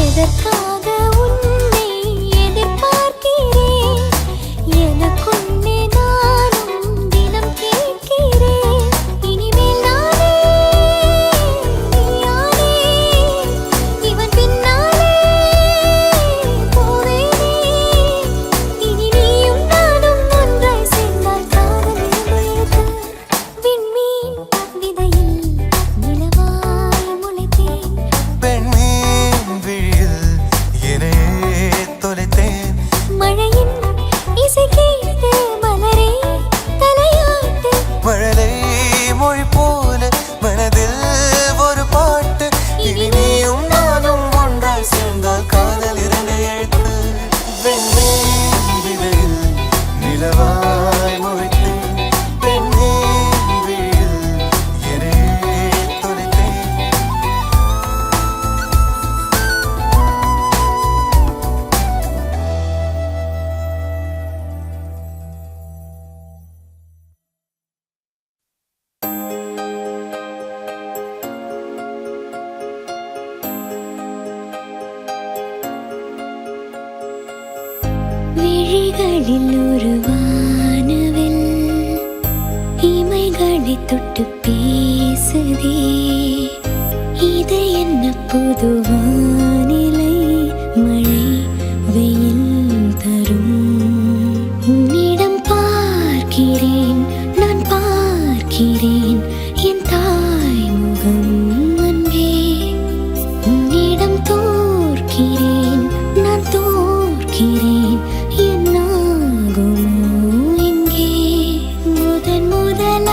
எதற்காக உன்னை எதிர்பார்க்கிறேன் எனக்குன்னே நானும் தினம் கேட்கிறேன் இனிமேல் நானே நீயானே இவன் பின்னாலே போவேனே இனி நீயும் நானும் ஒன்றாய் சேர்ந்தால் காதல் எழுது விண்மீன் விதையில் நிலவாய் முளைத்தேன் பெண்மீன் விழியில் என்னையே தொலைத்தேன் மழையின் இசை கேட்டு மலரே தலையாட்டு மழலை மொழி போல மனதில் ஒரு பாட்டு இனி நீயும் நானும் ஒன்றாய் சேர்ந்தால் காதல் இரண்டு எழுத்து வெண்மீன் விதையில் நிலவாய் முளைத்தேன் பெண்மீன் விழியில் என்னையே தொலைத்தேன் விழிகளில் ஒரு வானவில் இமைகளை தொட்டு பேசுதே இது என்ன புது வானிலை மழை வெயில் தரும் உன்னிடம் பார்க்கிறேன் நான் பார்க்கிறேன் என் தாய் முகம் அன்பே உன்னிடம் தோற்கிறேன் நான் தோற்கிறேன் என்னாகுமோ இங்கே முதன் முதலாய்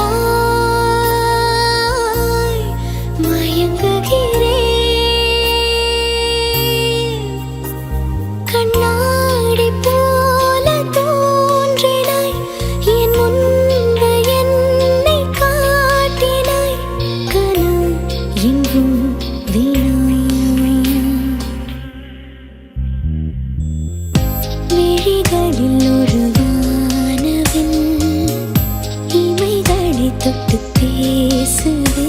மயங்குகிறேன் கண்ணாடி போல தோன்றினாய் என் முன்பு என்னை காண தொட்டு பேசுதே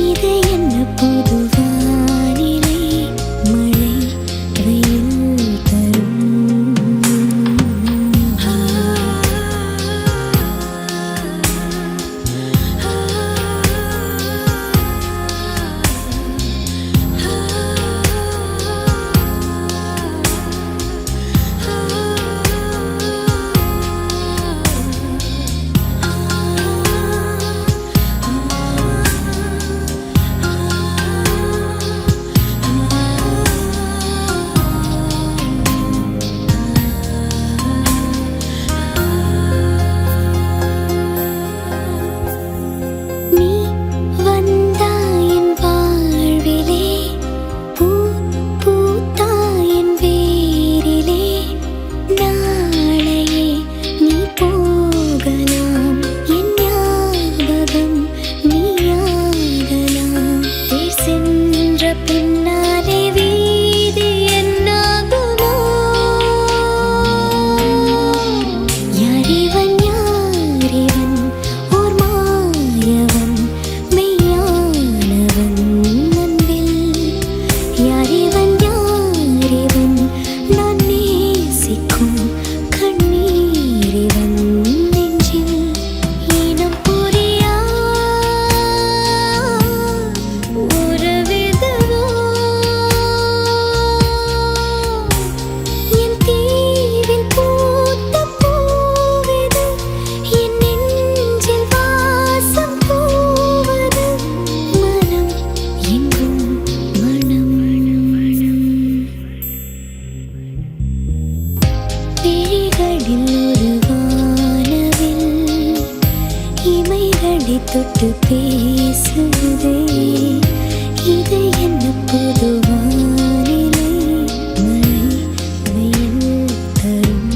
இது என்ன புது வானிலை மழை வெயில் தரும் நீ வந்தாயின் வாழ்விலே பூ பூத்தாயின் வேரிலே நாளையே நீ போகலாம் என் ஞாபகம் நீயாகலாம் தேர் சென்ற பின்னாலே வீதி என்னாகுமோ யாரிவன் யாரிவன் ஓர் மாயவன் மெய்யானவன் அன்பில் யாரிவன் யாரிவன் நான் நேசிக்கும் கண்ணீரிவன் நெஞ்சில் இனம் புரியா உறவிதுவோ என் தீவில் பூத்த பூவிது என் நெஞ்சில் வாசம் பூவது மனம் எங்கும் மனம் விழிகளில் ஒரு வானவில் இமைகளை தொட்டு பேசுதே இது என்ன புது வானிலை மழை வெயில் தரும்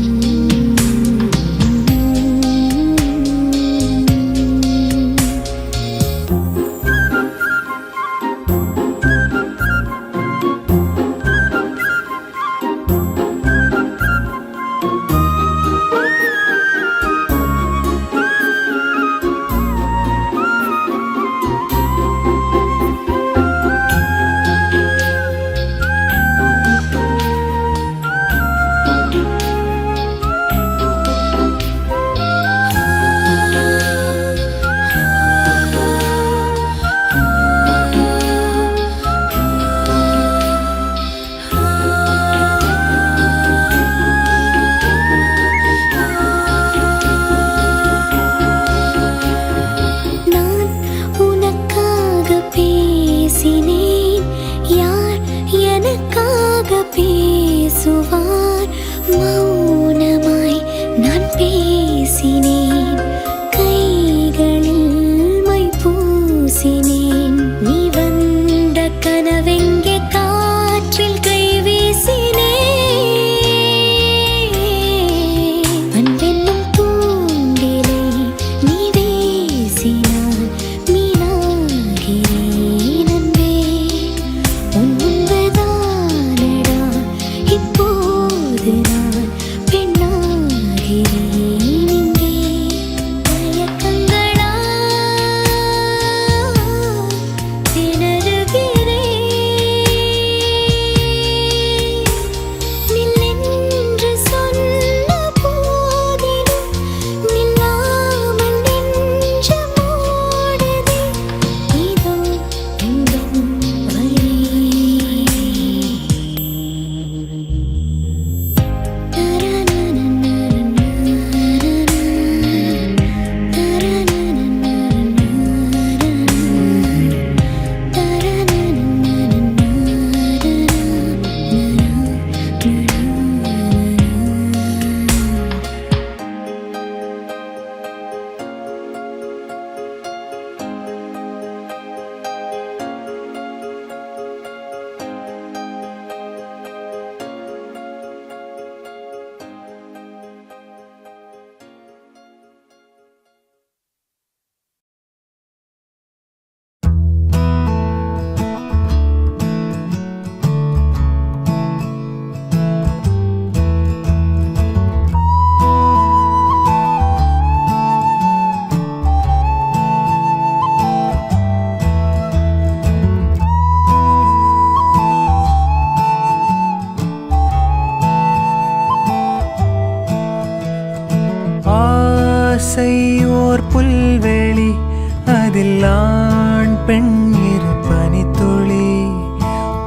அதில் ஆண் பெண் இரு பனித்துளி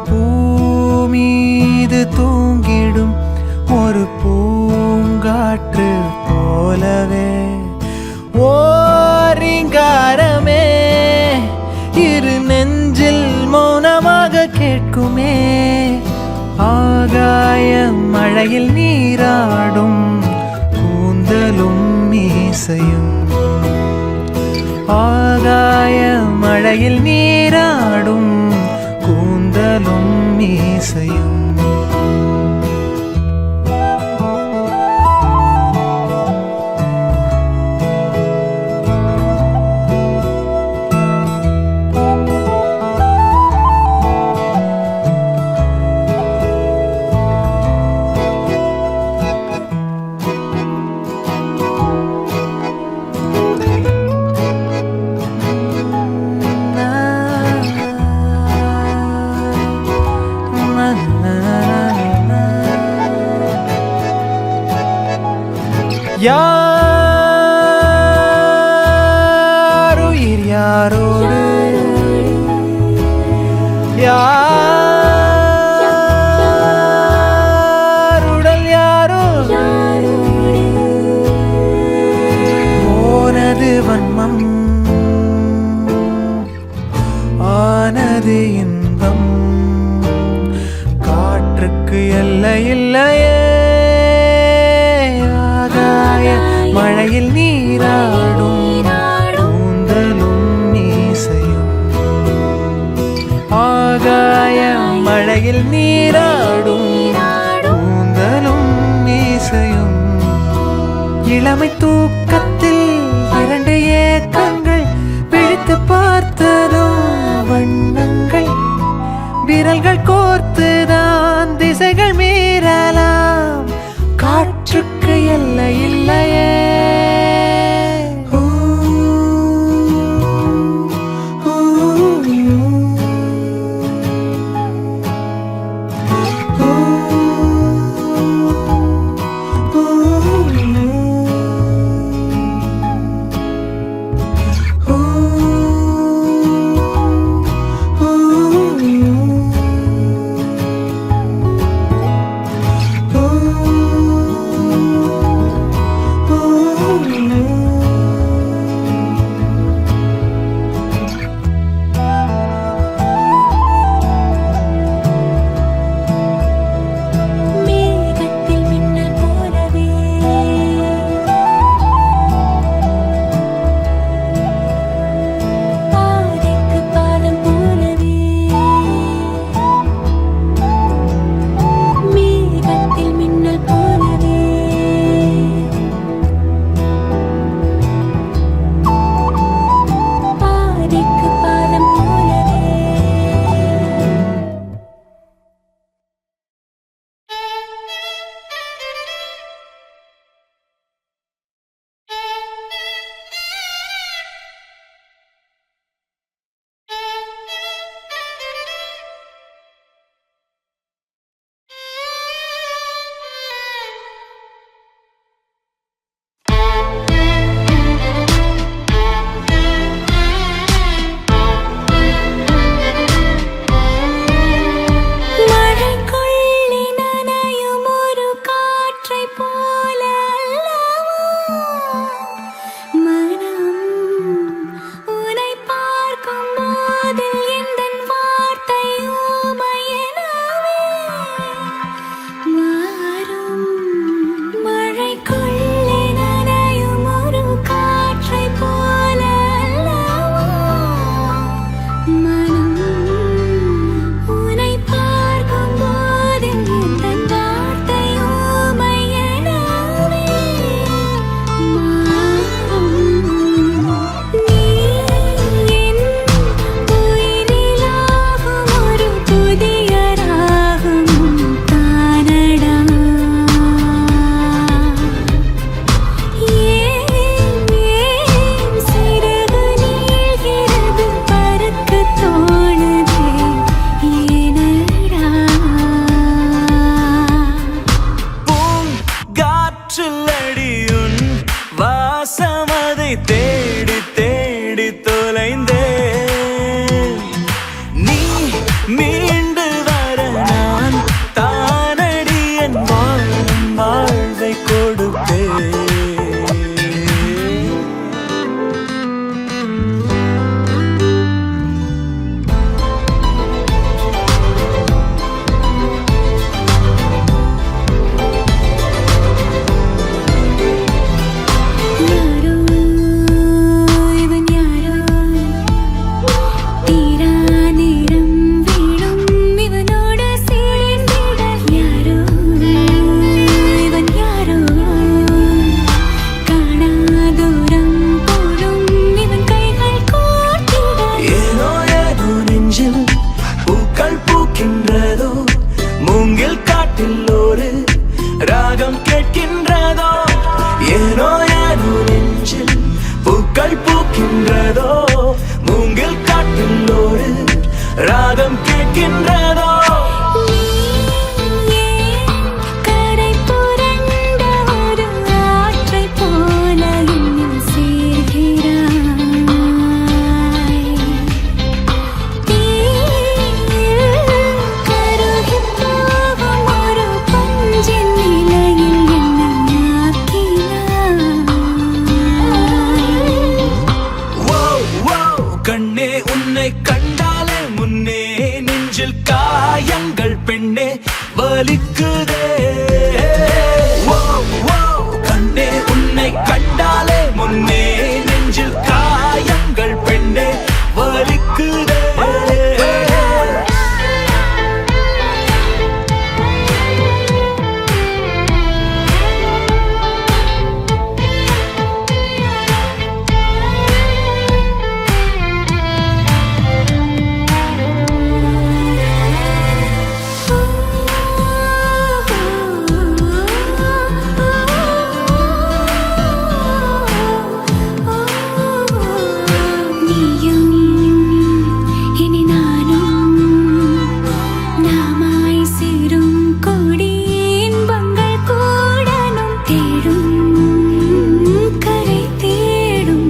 பூமீது தூங்கிடும் ஒரு பூங்காற்று போலவே ஓரிங்காரமே இரு நெஞ்சில் மௌனமாக கேட்குமே ஆகாய மழையில் நீராடும் கூந்தலும் மீசையும் ஆகாய மழையில் நீராடும் கூந்தலும் மீசையும் யாருயிர் யாரோடு யாருடல் யாரோ போனது வன்மம் ஆனது இன்பம் காற்றுக்கு எல்லை இல்லையே மழையில் நீராடும் கூந்தலும் மீசையும் ஆகாய மழையில் நீராடும் கூந்தலும் மீசையும் இளமை தூக்கத்தில் இரண்டு ஏக்கங்கள் பிடித்து பார்த்ததும் வண்ணங்கள் விரல்கள் கோர்த்துதான் திசைகள் மீறலாம் காற்றுக்கு எல்லை இல்லையே வலிக்குதே. ஓ, ஓ, கண்ணே உன்னை கண்டாலே முன்னே நெஞ்சில் காயங்கள் பெண்ணே வலிக்குதே. நீயும் இனி நானும் நாமாய் சேரும் கோடி இன்பங்கள் கூடனும் தேடும் கரை தேடும்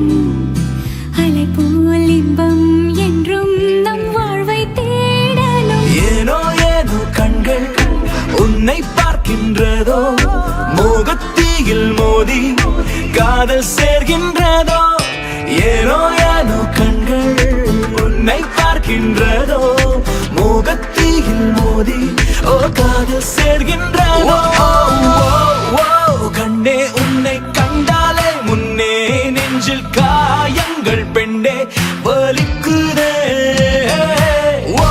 அலை போல் இன்பம் என்றும் நம் வாழ்வை தேடலும். ஏனோ ஏனோ கண்கள் உன்னை பார்க்கின்றதோ, மோகத்தீயில் மோதி காதல் சேர்கின்றதோ. ஏனோ ஏனோ கண்கள் உன்னை பார்க்கின்றதோ, மோகத்தீயில் மோதி ஓ காதல் சேர்கின்றதோ. ஓ, ஓ, ஓ, கண்ணே உன்னை கண்டாலே முன்னே நெஞ்சில் காயங்கள் பெண்ணே வலிக்குதே. ஓ,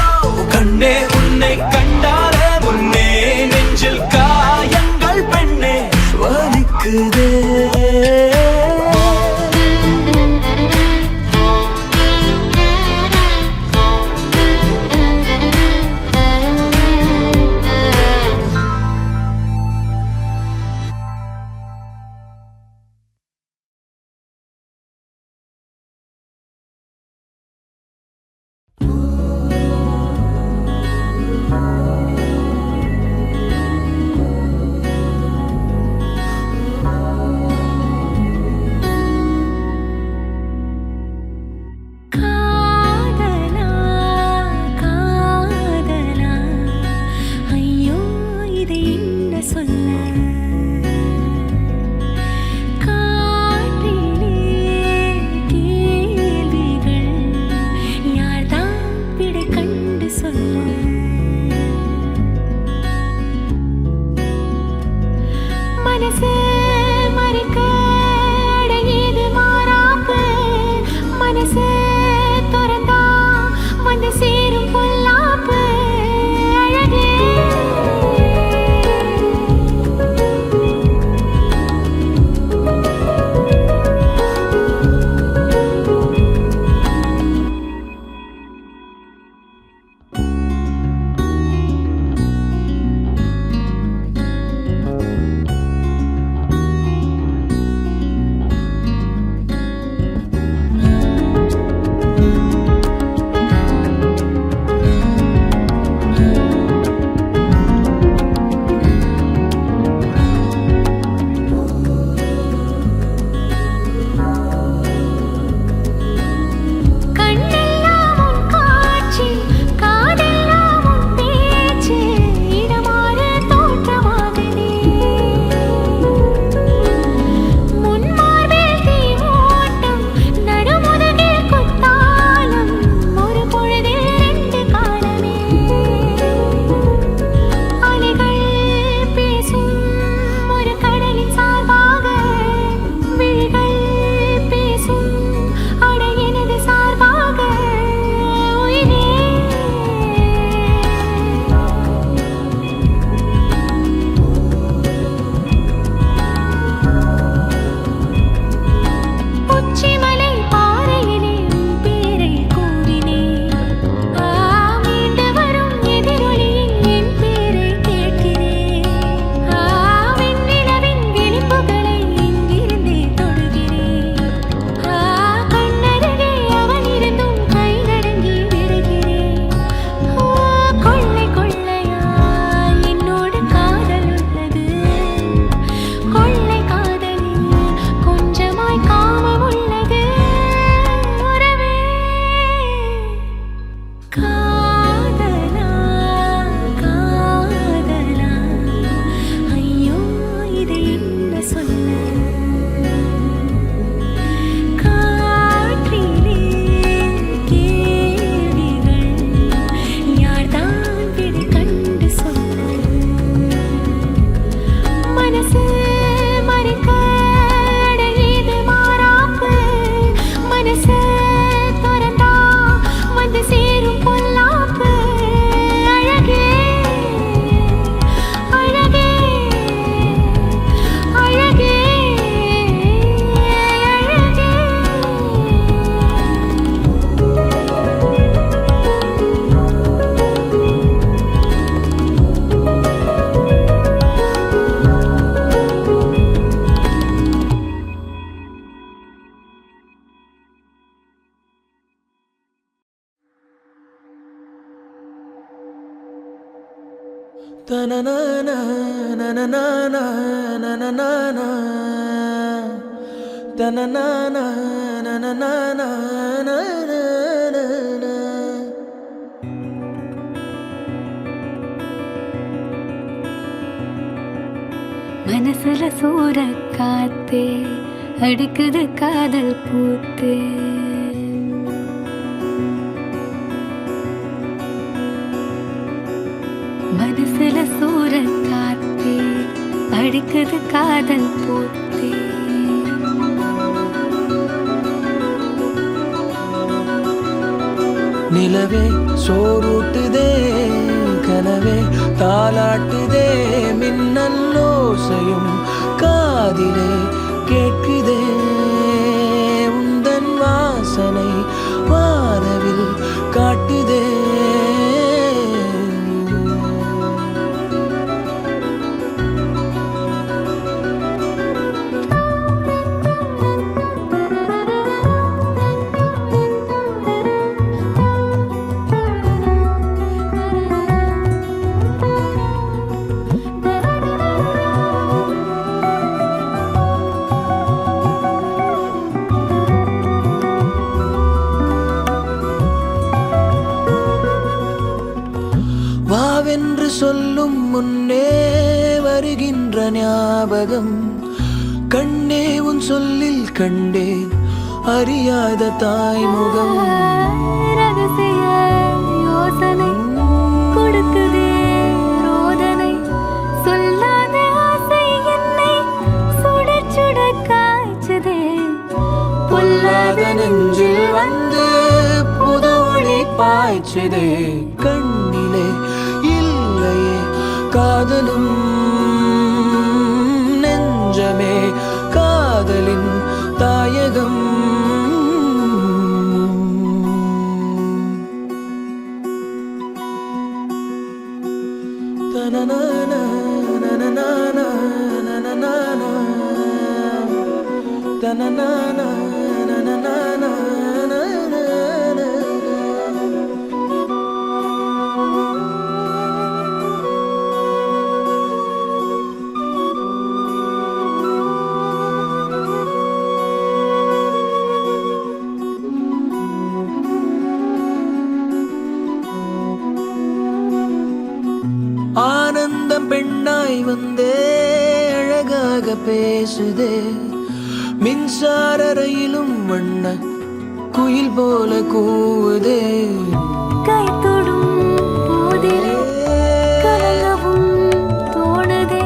ஓ, கண்ணே உன்னை கண்டாலே முன்னே நெஞ்சில் காயங்கள் பெண்ணே வலிக்குதே. தனநானா நனநானா நனநானா தனநானா நனநானா நனநானா. மனசுல சூற காத்தே அடிக்குது காதல் பூத்தே. மனசுல சூற காத்தே அடிக்குது காதல் பூத்தே. நிலவே சோறுட்டுதே கனவே தாலாட்டுதே மின்னல்லோசையும் காதிலே கேட்குதே உந்தன் வாசனை வானவில் காட்டுதே. வாவென்று சொல்லும் முன்னே வருகின்ற ஞாபகம் கண்ணே உன் சொல்லில் கண்டேன் அறியாத தாய்முகம். ரகசிய யோசனை கொடுக்குதே ரோதனை சொல்லாத ஆசை என்னை சுட சுட காய்ச்சதே. பொல்லாத நெஞ்சில் வந்து புது ஒளி பாய்ச்சதே கண்ணிலே இல்லையே காதலும் நெஞ்சமே காதலின் தாயகம். தனநானா நனநானா நனநானா தனநானா நனநானா நனநானா. ஆனந்தம் பெண்ணாய் வந்தே அழகாக பேசுதே மின்சார ரயிலும் வண்ண குயில் போல கூவுதே. கை தொடும் போதிலே கலங்கவும் தோணுதே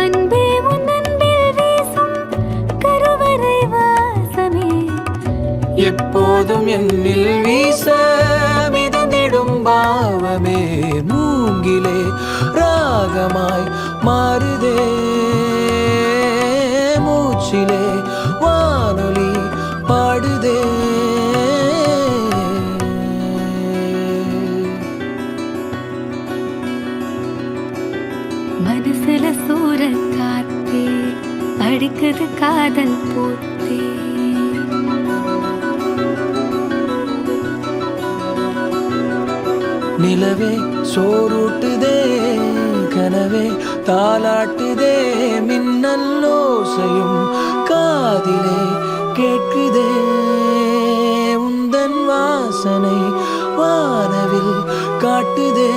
அன்பே உன் அன்பில் வீசும் கருவறை வாசமே. எப்போதும் என்னில் வீச மிதந்திடும் பாவமே மூங்கிலே ராகமாய் மாறுதே மூச்சிலே வானொலி பாடுதே. மனசுல சூற காத்தே அடிக்குது காதல் பூத்தே. நிலவே சோறுட்டுதே கனவே தாலாட்டுதே மின்னல்லோசையும் காதிலே கேட்குதே உந்தன் வாசனை வானவில் காட்டுதே.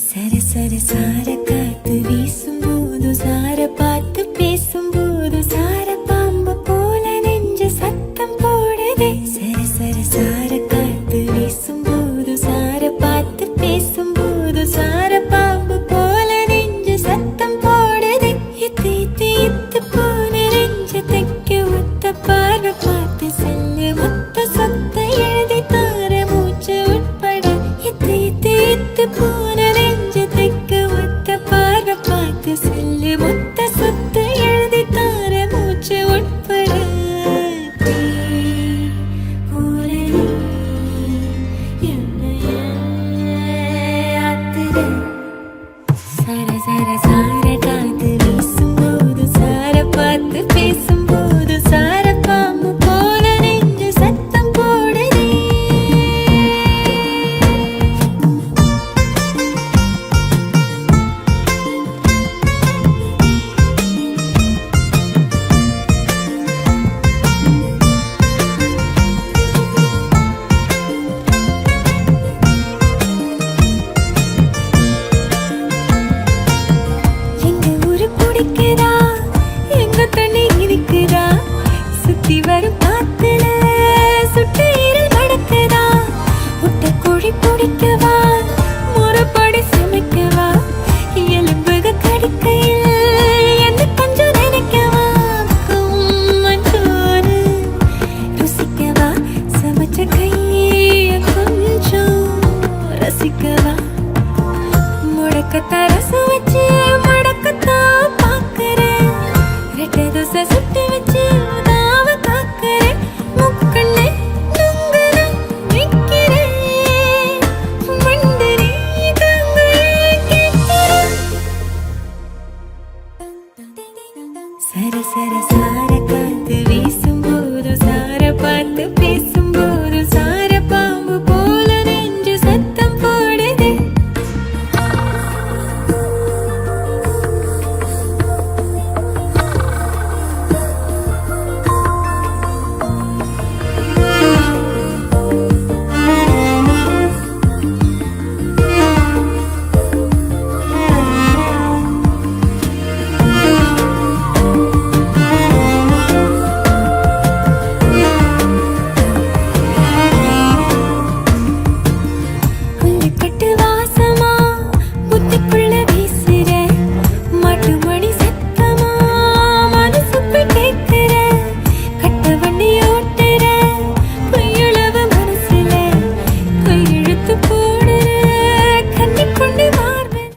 சர சர சார காத்து வீசும்